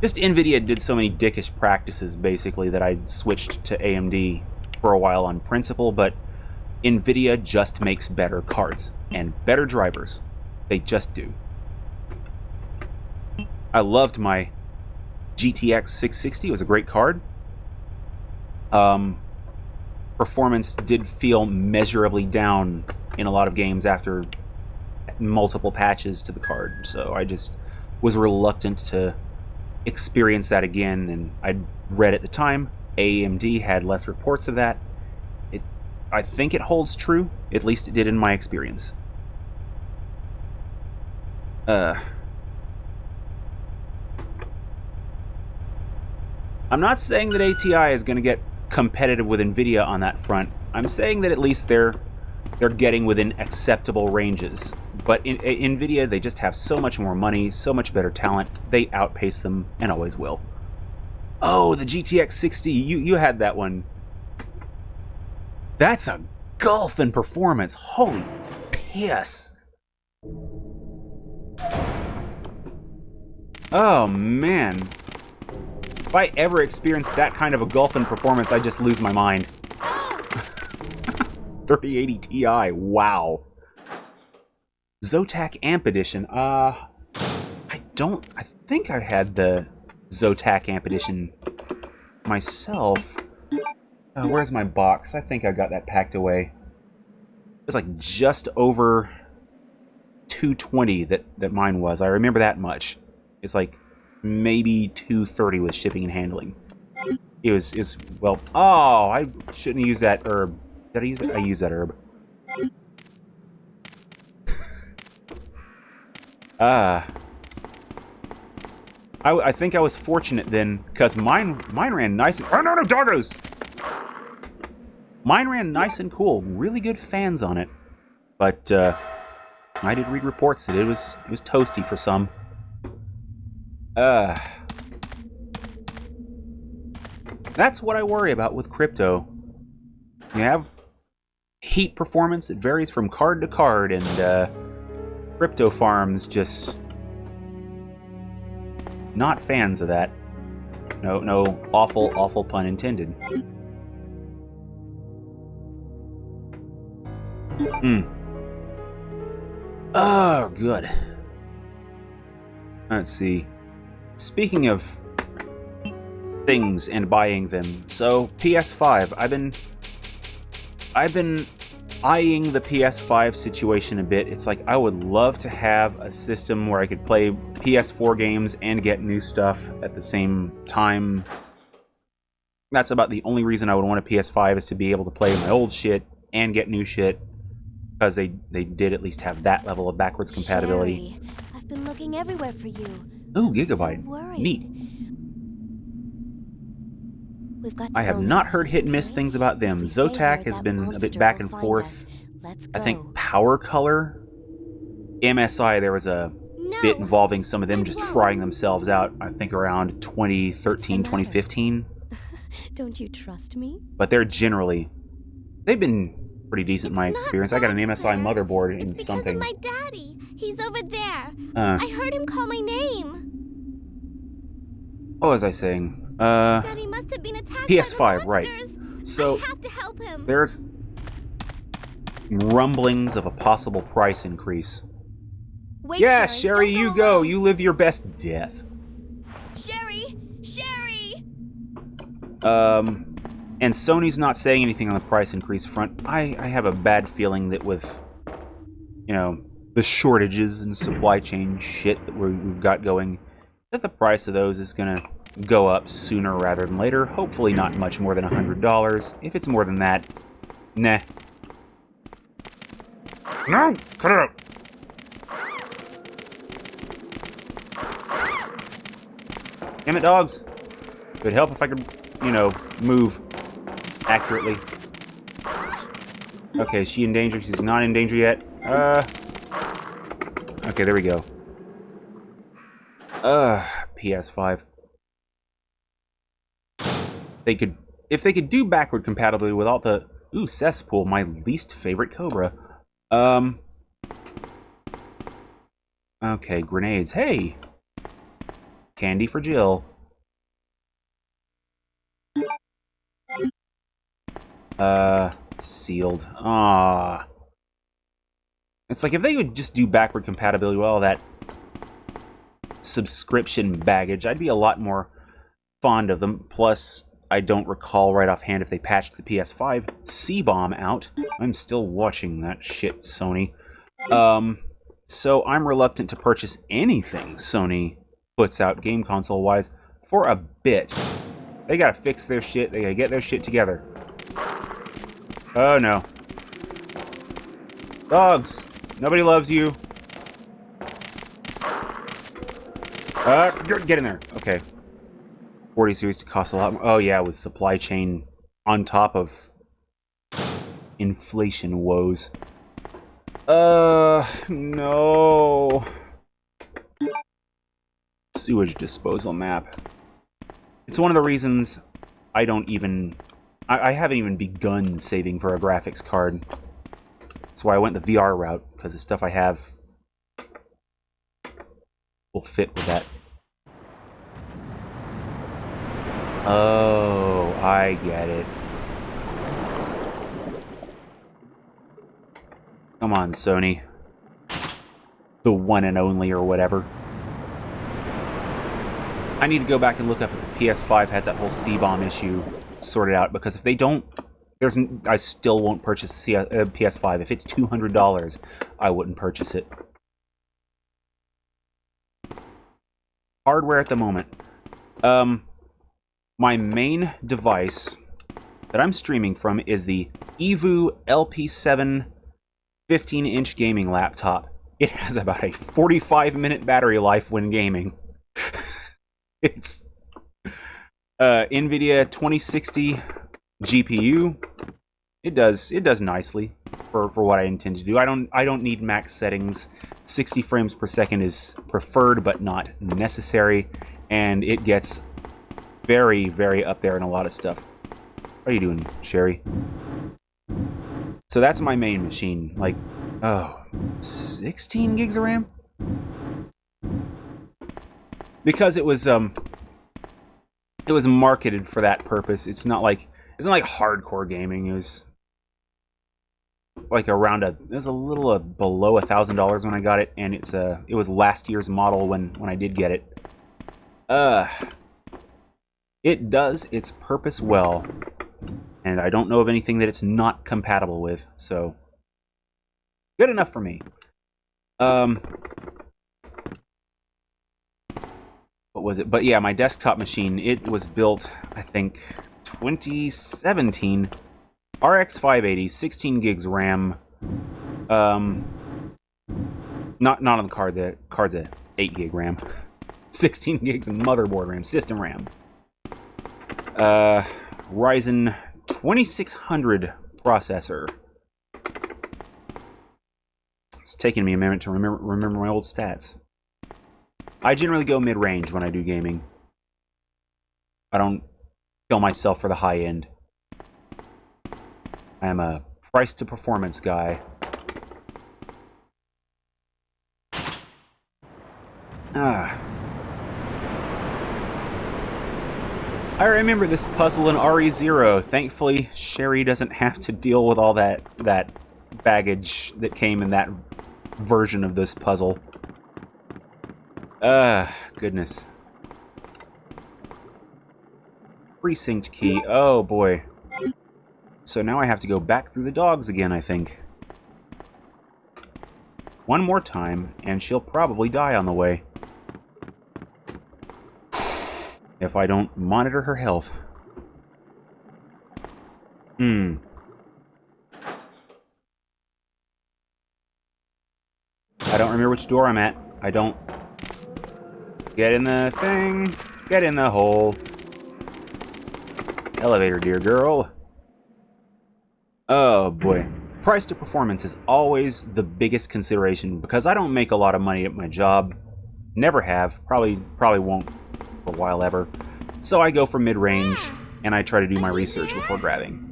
Just NVIDIA did so many dickish practices, basically, that I switched to AMD for a while on principle, but NVIDIA just makes better cards and better drivers. They just do. I loved my GTX 660. It was a great card. Performance did feel measurably down in a lot of games after multiple patches to the card, so I just was reluctant to experience that again, and I'd read at the time AMD had less reports of that. I think it holds true, at least it did in my experience. I'm not saying that ATI is going to get competitive with NVIDIA on that front. I'm saying that at least they're getting within acceptable ranges. But in NVIDIA, they just have so much more money, so much better talent. They outpace them, and always will. Oh, the GTX 60. You had that one. That's a gulf in performance. Holy piss. Oh, man. If I ever experience that kind of a gulf in performance, I just lose my mind. 3080 Ti, wow. Zotac Amp Edition. I think I had the Zotac Amp Edition myself. Where's my box? I think I got that packed away. It was like just over 220 that mine was. I remember that much. It's like maybe 230 with shipping and handling. It was well. Oh, I shouldn't use that herb. Did I use it? I used that herb. I think I was fortunate then, because mine ran nice and... Oh, no, doggos! Mine ran nice and cool. Really good fans on it. But, I did read reports that it was toasty for some. That's what I worry about with crypto. You have heat performance, it varies from card to card, and, crypto farms just... not fans of that. No awful pun intended. Oh, good. Let's see. Speaking of things and buying them, so PS5. I've been eyeing the PS5 situation a bit. It's like I would love to have a system where I could play PS4 games and get new stuff at the same time. That's about the only reason I would want a PS5, is to be able to play my old shit and get new shit, because they did at least have that level of backwards compatibility. Sherry, I've been looking everywhere for you. Ooh, Gigabyte. So worried. Neat. We've got to I have go not now, heard hit and miss okay? things about If them. we stay Zotac here, has that been a monster bit back will and find forth. us. Let's I go. think Power Color, MSI, there was a bit involving some of them just frying themselves out, I think around 2013, 2015. Don't you trust me? But they've been pretty decent in my experience. I got an MSI motherboard in something. It's because of my daddy. He's over there. I heard him call my name. What was I saying? Daddy must have been attacked PS5, by the right. monsters. So, I have to help him. there's rumblings of a possible price increase. Wait, Yeah, Sherry, Sherry, don't you go go. alone. You live your best death. Sherry! And Sony's not saying anything on the price increase front. I have a bad feeling that with, the shortages and supply chain shit that we've got going, that the price of those is going to go up sooner rather than later. Hopefully not much more than $100. If it's more than that, nah. No! Cut it out! Damn it, dogs. It would help if I could, move accurately. Okay, is she in danger? She's not in danger yet. Okay, there we go. PS5. If they could do backward compatibility without the... Ooh, Cesspool, my least favorite Cobra. Okay, grenades. Hey! Candy for Jill. Sealed. Ah. It's like if they would just do backward compatibility with all that subscription baggage, I'd be a lot more fond of them. Plus, I don't recall right offhand if they patched the PS5 C-Bomb out. I'm still watching that shit, Sony. So I'm reluctant to purchase anything Sony puts out game console-wise for a bit. They gotta fix their shit. They gotta get their shit together. Oh, no. Dogs! Nobody loves you. Get in there. Okay. 40 series to cost a lot more. Oh, yeah, with supply chain on top of inflation woes. No. Sewage disposal map. It's one of the reasons I don't even... I haven't even begun saving for a graphics card. That's why I went the VR route, because the stuff I have will fit with that. Oh, I get it. Come on, Sony. The one and only or whatever. I need to go back and look up if the PS5 has that whole C-Bomb issue sorted out, because if they don't, I still won't purchase PS5. If it's $200, I wouldn't purchase it. Hardware at the moment. My main device that I'm streaming from is the Evu LP7 15-inch gaming laptop. It has about a 45-minute battery life when gaming. It's NVIDIA 2060 GPU. It does nicely for what I intend to do. I don't need max settings. 60 frames per second is preferred but not necessary, and it gets very, very up there in a lot of stuff. How are you doing, Sherry? So that's my main machine. Like, oh, 16 gigs of RAM? Because it was marketed for that purpose. It's not like hardcore gaming. It was like it was a little below $1,000 when I got it, and it was last year's model when I did get it. It does its purpose well, and I don't know of anything that it's not compatible with, so good enough for me. What was it? But yeah, my desktop machine, it was built, I think, 2017. RX 580, 16 gigs RAM. Not on the card. The card's a 8 gig RAM. 16 gigs motherboard RAM, system RAM. Ryzen 2600 processor. It's taking me a minute to remember my old stats. I generally go mid-range when I do gaming. I don't kill myself for the high end. I am a price-to-performance guy. I remember this puzzle in RE0. Thankfully, Sherry doesn't have to deal with all that baggage that came in that version of this puzzle. Goodness. Precinct key. Oh, boy. So now I have to go back through the dogs again, I think. One more time, and she'll probably die on the way. If I don't monitor her health. I don't remember which door I'm at. I don't... Get in the thing. Get in the hole. Elevator, dear girl. Oh, boy. Price to performance is always the biggest consideration because I don't make a lot of money at my job. Never have. Probably won't for a while ever. So I go for mid-range, and I try to do my research before grabbing.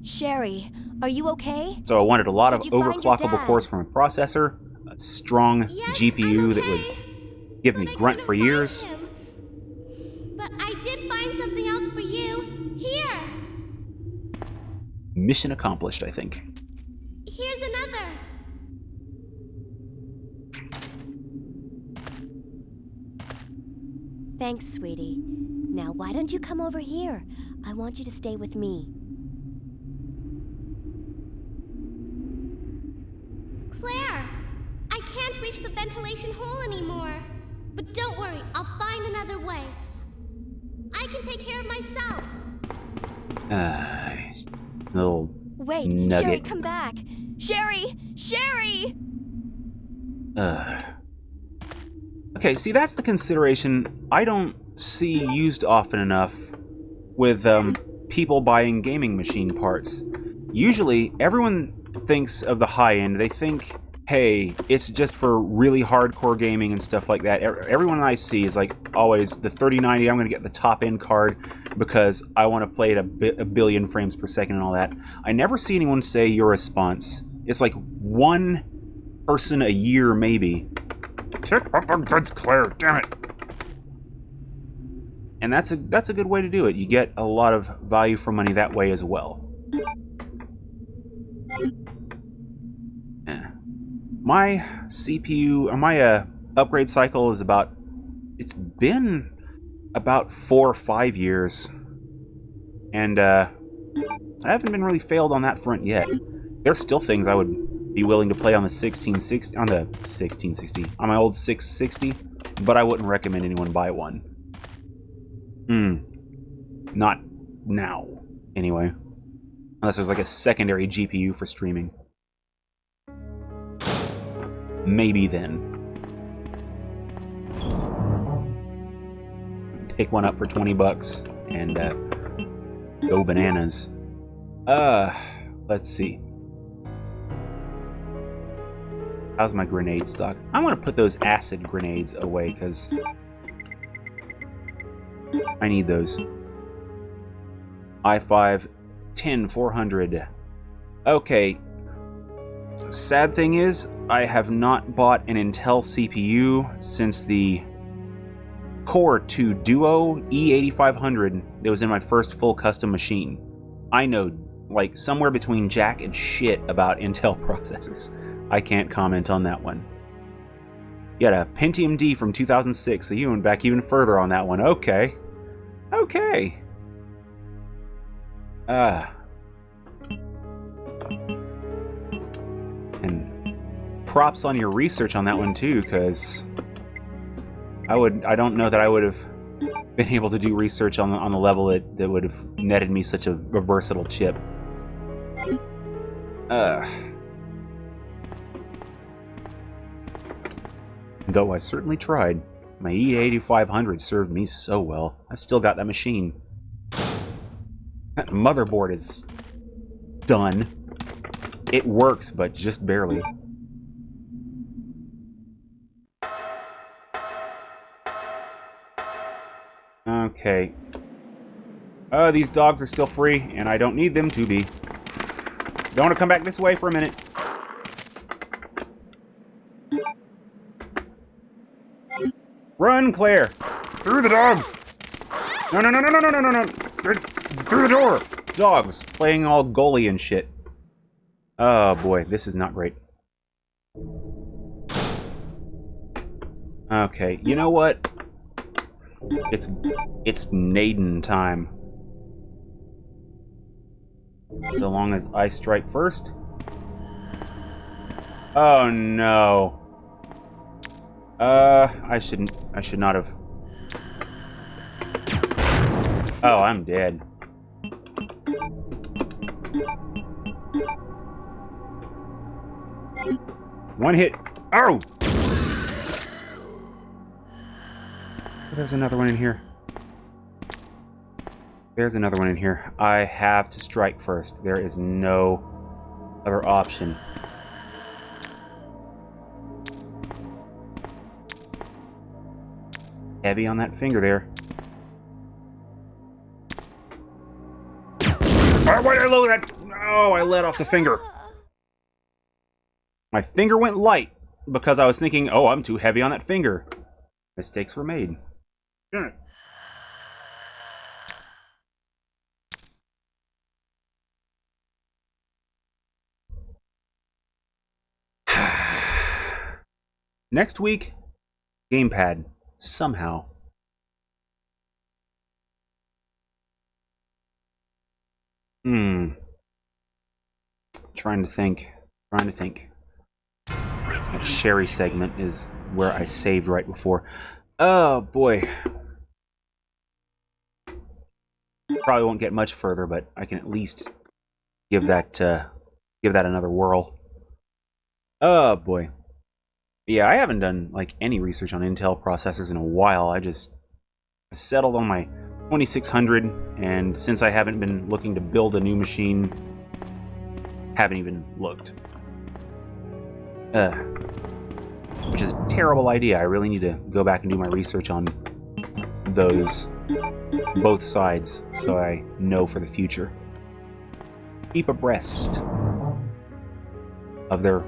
Sherry, are you okay? So I wanted a lot of Did you find your overclockable dad? cores from a processor, a strong Yes, GPU I'm that would okay, give but me I grunt couldn't for find years. him. But I did find something else for you. Here. Mission accomplished, I think. Here's another. Thanks, sweetie. Now, why don't you come over here? I want you to stay with me. Claire, I can't reach the ventilation hole anymore. But don't worry, I'll find another way. I can take care of myself. Little Wait, nugget. Sherry, come back! Sherry! Sherry! Okay, see, that's the consideration I don't see used often enough with people buying gaming machine parts. Usually, everyone thinks of the high end. They think, hey, it's just for really hardcore gaming and stuff like that. Everyone I see is like always the 3090. I'm going to get the top end card because I want to play at a billion frames per second and all that. I never see anyone say your response. It's like one person a year, maybe. Check up on goods, Claire. Damn it. And that's a good way to do it. You get a lot of value for money that way as well. My CPU, or my upgrade cycle is it's been about 4 or 5 years. And I haven't been really failed on that front yet. There's still things I would be willing to play on the 1660, on my old 660, but I wouldn't recommend anyone buy one. Not now, anyway. Unless there's like a secondary GPU for streaming. Maybe then. Pick one up for 20 bucks and go bananas. Let's see. How's my grenade stock? I'm gonna put those acid grenades away because I need those. i5 10400. Okay. Sad thing is, I have not bought an Intel CPU since the Core 2 Duo E8500 that was in my first full custom machine. I know, like, somewhere between jack and shit about Intel processors. I can't comment on that one. You had a Pentium D from 2006, so you went back even further on that one. Okay. Okay. And props on your research on that one too, because I don't know that I would have been able to do research on the level that would have netted me such a versatile chip. Though I certainly tried. My E8500 served me so well. I've still got that machine. That motherboard is done. It works, but just barely. Okay. These dogs are still free, and I don't need them to be. Don't want to come back this way for a minute. Run, Claire! Through the dogs! No, no, no, no, no, no, no, no, no! Through the door! Dogs playing all goalie and shit. Oh boy, this is not great. Okay, you know what? It's Naden time. So long as I strike first. Oh no. I should not have. Oh, I'm dead. One hit. Oh! There's another one in here. There's another one in here. I have to strike first. There is no other option. Heavy on that finger there. Oh, why did I load that? Oh, I let off the finger. My finger went light because I was thinking, oh, I'm too heavy on that finger. Mistakes were made. Next week, gamepad. Somehow. Trying to think. That Sherry segment is where I saved right before. Oh, boy. Probably won't get much further, but I can at least give that another whirl. Oh, boy. Yeah, I haven't done, like, any research on Intel processors in a while. I settled on my 2600, and since I haven't been looking to build a new machine, haven't even looked. Which is a terrible idea. I really need to go back and do my research on those, both sides, so I know for the future. Keep abreast of their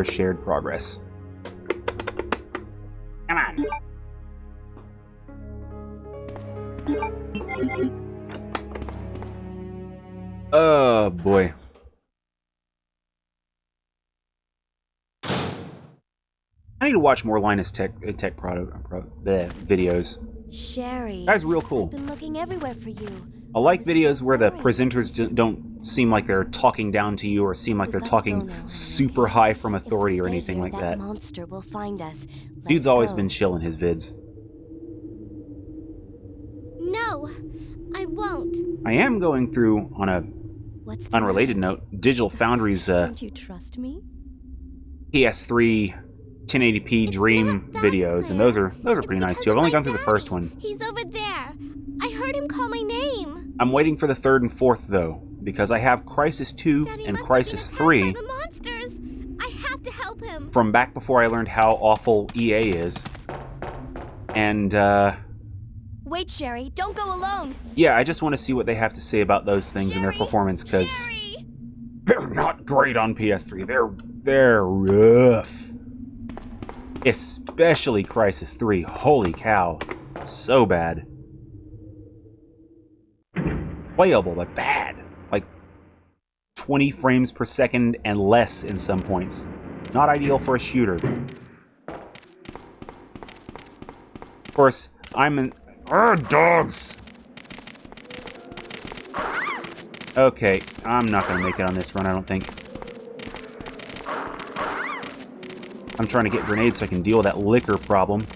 shared progress. Come on. Oh, boy. I need to watch more Linus Tech videos. Sherry. Guy's real cool. I've been looking everywhere for you. I like videos where the presenters don't seem like they're talking down to you or seem like they're talking super high from authority or anything like that. Monster will find us. Dude's always been chill in his vids. No, I won't. I am going through, on a unrelated note, Digital Foundry's Don't you trust me? PS3 1080p Dream videos, and those are pretty nice too. I've only gone through the first one. He's over there. I heard him call my name. I'm waiting for the third and fourth though, because I have Crisis 2 Daddy and must Crisis have been 3 attacked by the monsters. I have to help him. from back before I learned how awful EA is. And Wait, Sherry, don't go alone. yeah, I just want to see what they have to say about those things and their performance, because they're not great on PS3. They're rough. Especially Crisis 3. Holy cow. So bad. Playable, but bad. Like 20 frames per second and less in some points. Not ideal for a shooter. Of course, I'm an... dogs! Okay, I'm not gonna make it on this run, I don't think. I'm trying to get grenades so I can deal with that liquor problem.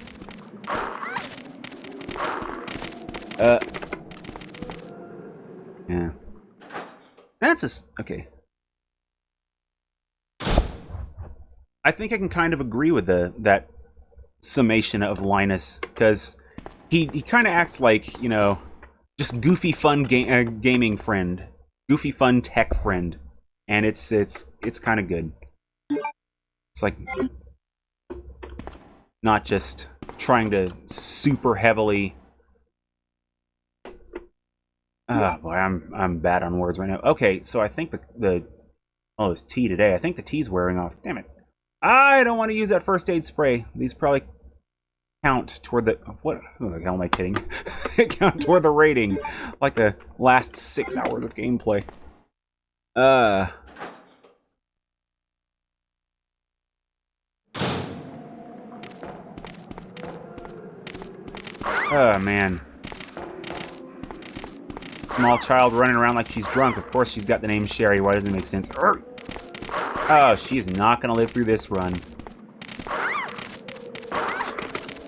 Yeah. That's okay. I think I can kind of agree with that summation of Linus, because he kind of acts like, you know, just goofy fun gaming friend, goofy fun tech friend, and it's kind of good. It's like not just trying to super heavily. Oh boy, I'm bad on words right now. Okay, so I think oh, it's tea today. I think the tea's wearing off. Damn it! I don't want to use that first aid spray. These probably count toward the what? Who the hell am I kidding? Count toward the rating, like the last 6 hours of gameplay. Oh, man. Small child running around like she's drunk. Of course she's got the name Sherry. Why doesn't it make sense? Oh, she is not going to live through this run.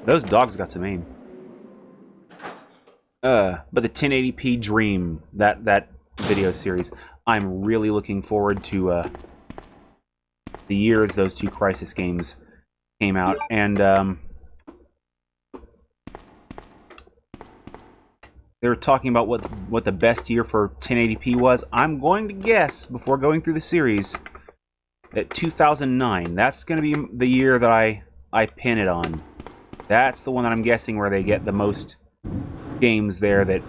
Those dogs got some aim. But the 1080p Dream, that video series, I'm really looking forward to the years those two Crysis games came out. And they were talking about what the best year for 1080p was. I'm going to guess, before going through the series, that 2009. That's going to be the year that I pin it on. That's the one that I'm guessing where they get the most games there that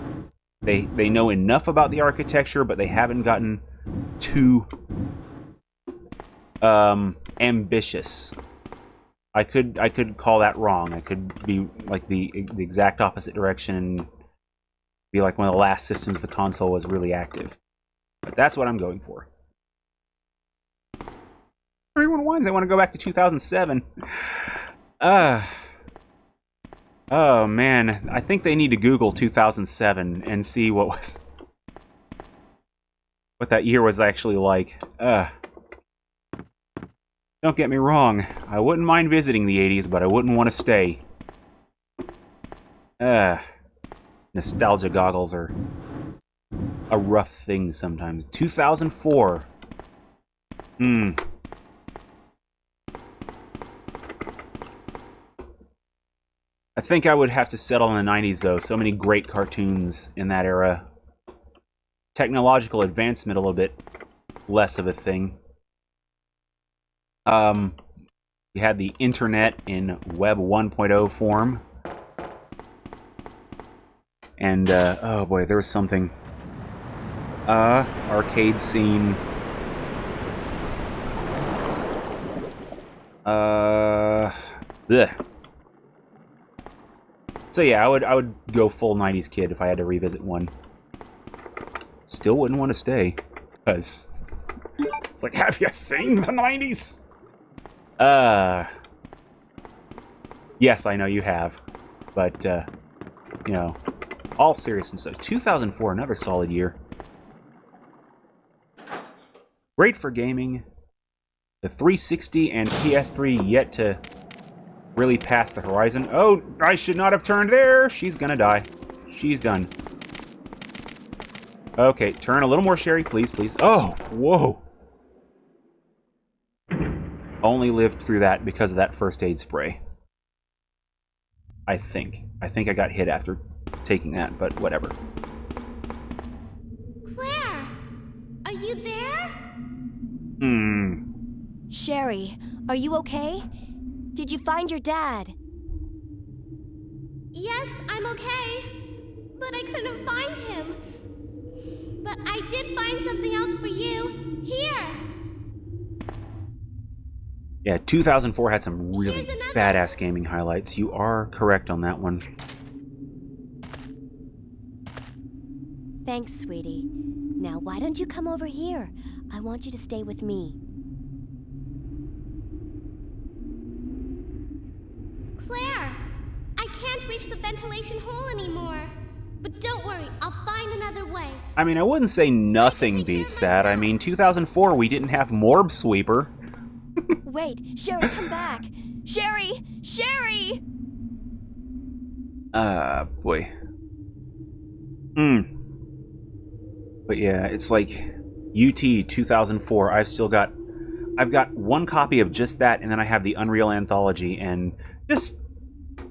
they know enough about the architecture, but they haven't gotten too ambitious. I could call that wrong. I could be like the exact opposite direction and be like one of the last systems the console was really active. But that's what I'm going for. Everyone whines. I want to go back to 2007. Oh man, I think they need to Google 2007 and see what that year was actually like. Don't get me wrong, I wouldn't mind visiting the 80s, but I wouldn't want to stay. Nostalgia goggles are a rough thing sometimes. 2004. I think I would have to settle in the 90s, though. So many great cartoons in that era. Technological advancement a little bit less of a thing. You had the internet in Web 1.0 form. And, oh boy, there was something. Arcade scene. Blech. So yeah, I would go full 90s kid if I had to revisit one. Still wouldn't want to stay, because it's like, have you seen the 90s? Yes, I know you have, but you know, all seriousness, so 2004, another solid year. Great for gaming. The 360 and PS3 yet to really pass the horizon. Oh, I should not have turned there. She's gonna die. She's done. Okay, turn a little more, Sherry, please, please. Oh, whoa. Only lived through that because of that first aid spray. I think I got hit after taking that, but whatever. Claire, are you there? Sherry, are you okay? Did you find your dad? Yes, I'm okay. But I couldn't find him. But I did find something else for you. Here. Yeah, 2004 had some really Here's another. badass gaming highlights. You are correct on that one. Thanks, sweetie. Now, why don't you come over here? I want you to stay with me. Claire, I can't reach the ventilation hole anymore. But don't worry, I'll find another way. I mean, I wouldn't say nothing beats that. I mean, 2004, we didn't have Morb Sweeper. Wait, Sherry, come back! Sherry! Sherry! Boy. But yeah, it's like UT 2004. I've got one copy of just that, and then I have the Unreal Anthology, and just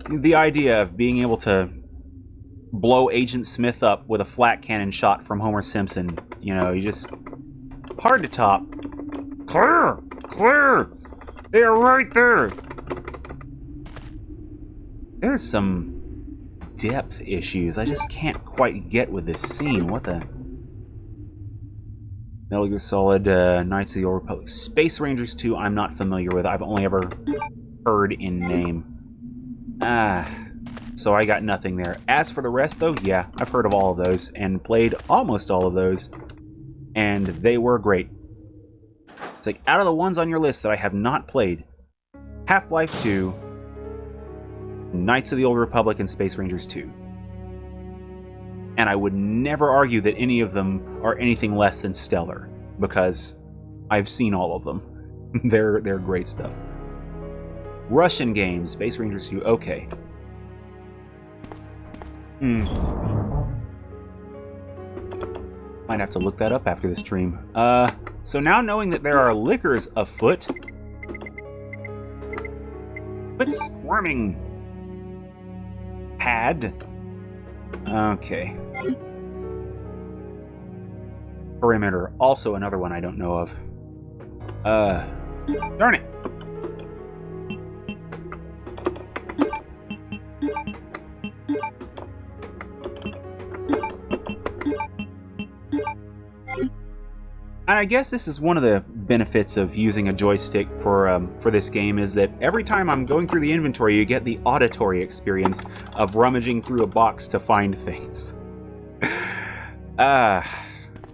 the idea of being able to blow Agent Smith up with a flat cannon shot from Homer Simpson. You know, you just... hard to top. Claire! Claire! They're right there! There's some depth issues I just can't quite get with this scene. What the... Metal Gear Solid, Knights of the Old Republic. Space Rangers 2, I'm not familiar with. I've only ever heard in name. So I got nothing there. As for the rest, though, yeah, I've heard of all of those and played almost all of those, and they were great. It's like, out of the ones on your list that I have not played, Half-Life 2, Knights of the Old Republic, and Space Rangers 2. And I would never argue that any of them are anything less than stellar, because I've seen all of them. They're great stuff. Russian games, Space Rangers 2, okay. Might have to look that up after the stream. So now knowing that there are liquors afoot... Quit squirming! Pad. Okay. Perimeter, also another one I don't know of. Darn it! I guess this is one of the benefits of using a joystick for this game, is that every time I'm going through the inventory, you get the auditory experience of rummaging through a box to find things.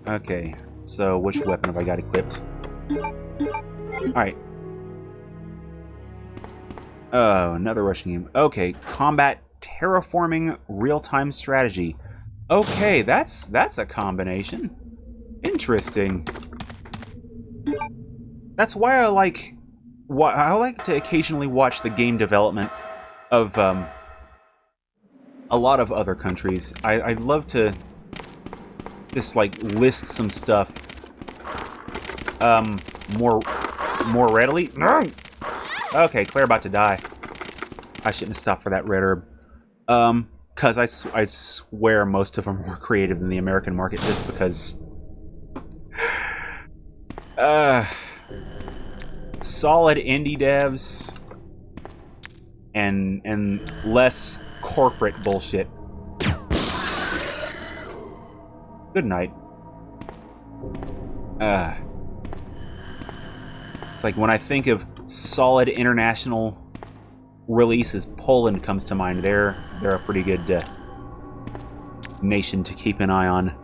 Okay. So which weapon have I got equipped? Alright. Oh, another rushing game. Okay, combat terraforming real-time strategy. Okay, that's a combination. Interesting. That's why I like to occasionally watch the game development of a lot of other countries. I'd love to just like list some stuff more readily. No. Okay, Claire about to die. I shouldn't have stopped for that red herb. Because I swear most of them are more creative than the American market, just because. Solid indie devs and less corporate bullshit. Good night. It's like when I think of solid international releases, Poland comes to mind. They're a pretty good nation to keep an eye on.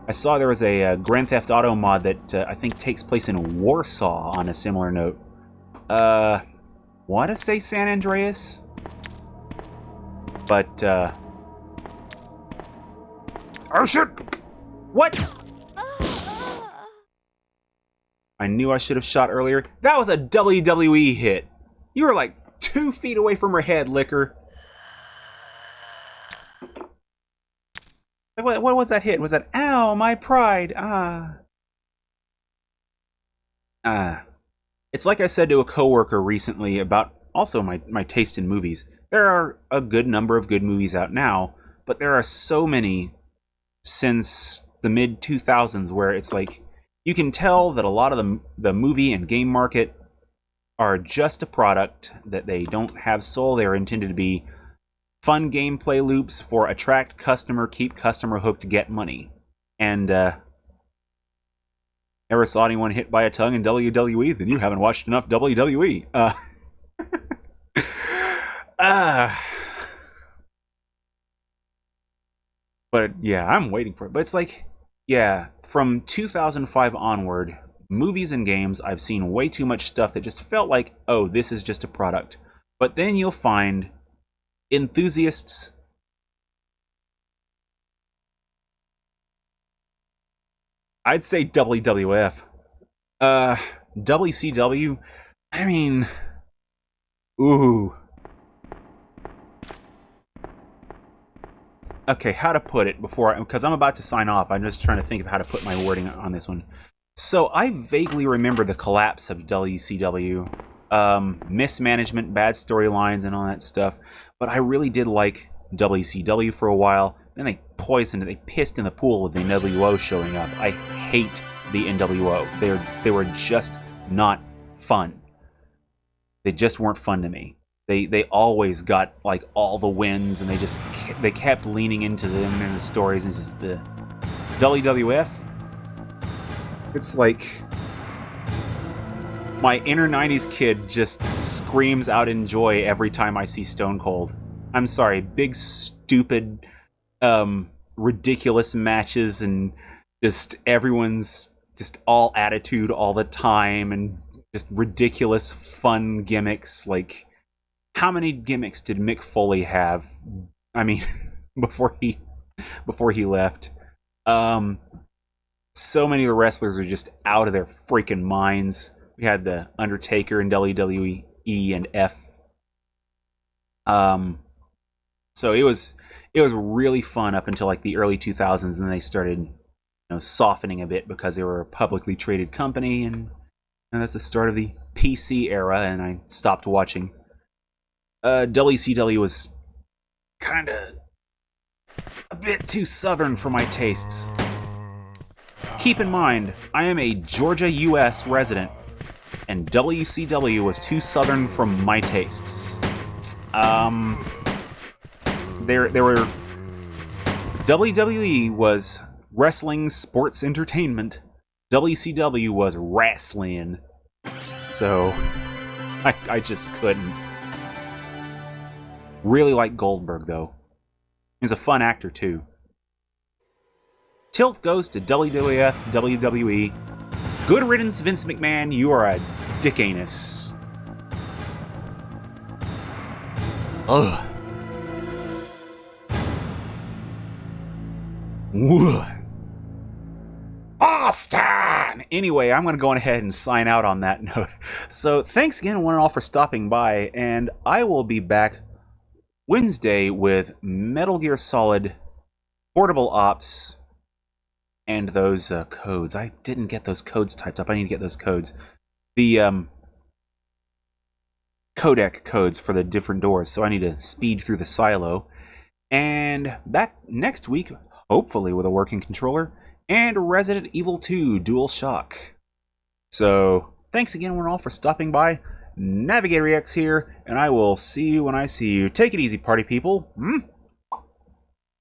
I saw there was a Grand Theft Auto mod that I think takes place in Warsaw on a similar note. Want to say San Andreas? But, oh shit! What? I knew I should have shot earlier. That was a WWE hit. You were like 2 feet away from her head, Liquor. What was that hit? Was that, ow, my pride, It's like I said to a coworker recently about also my taste in movies. There are a good number of good movies out now, but there are so many since the mid-2000s where it's like, you can tell that a lot of the movie and game market are just a product, that they don't have soul. They're intended to be fun gameplay loops for attract customer, keep customer hooked, get money. And never saw anyone hit by a tongue in WWE, then you haven't watched enough WWE. But yeah, I'm waiting for it. But it's like, yeah, from 2005 onward, movies and games, I've seen way too much stuff that just felt like, oh, this is just a product. But then you'll find enthusiasts, I'd say WWF. WCW, I mean, ooh. Okay, how to put it before, because I'm about to sign off. I'm just trying to think of how to put my wording on this one. So I vaguely remember the collapse of WCW, mismanagement, bad storylines, and all that stuff. But I really did like WCW for a while. Then they poisoned it. They pissed in the pool with the NWO showing up. I hate the NWO. They were just not fun. They just weren't fun to me. They always got like all the wins, and they kept leaning into them and the stories, and it's just the WWF. It's like my inner 90s kid just screams out in joy every time I see Stone Cold. I'm sorry, big stupid ridiculous matches, and just everyone's just all attitude all the time, and just ridiculous fun gimmicks. Like, how many gimmicks did Mick Foley have? I mean, before he left. So many of the wrestlers are just out of their freaking minds. We had the Undertaker in WWE and F. So it was really fun up until like the early 2000s, and then they started, softening a bit because they were a publicly traded company, and that's the start of the PC era, and I stopped watching. WCW was kind of a bit too southern for my tastes. Keep in mind, I am a Georgia, U.S. resident, and WCW was too southern for my tastes. There were... WWE was wrestling sports entertainment, WCW was wrestling. So, I just couldn't. Really like Goldberg, though. He's a fun actor, too. Tilt goes to WWF, WWE. Good riddance, Vince McMahon. You are a dick anus. Ugh. Austin! Anyway, I'm going to go on ahead and sign out on that note. So, thanks again, one and all, for stopping by, and I will be back Wednesday with Metal Gear Solid Portable Ops and those codes. I didn't get those codes typed up. I need to get those codes. The codec codes for the different doors, so I need to speed through the silo. And back next week, hopefully with a working controller, and Resident Evil 2 DualShock. So, thanks again, one and all, for stopping by. NavigatorEX here, and I will see you when I see you. Take it easy, party people.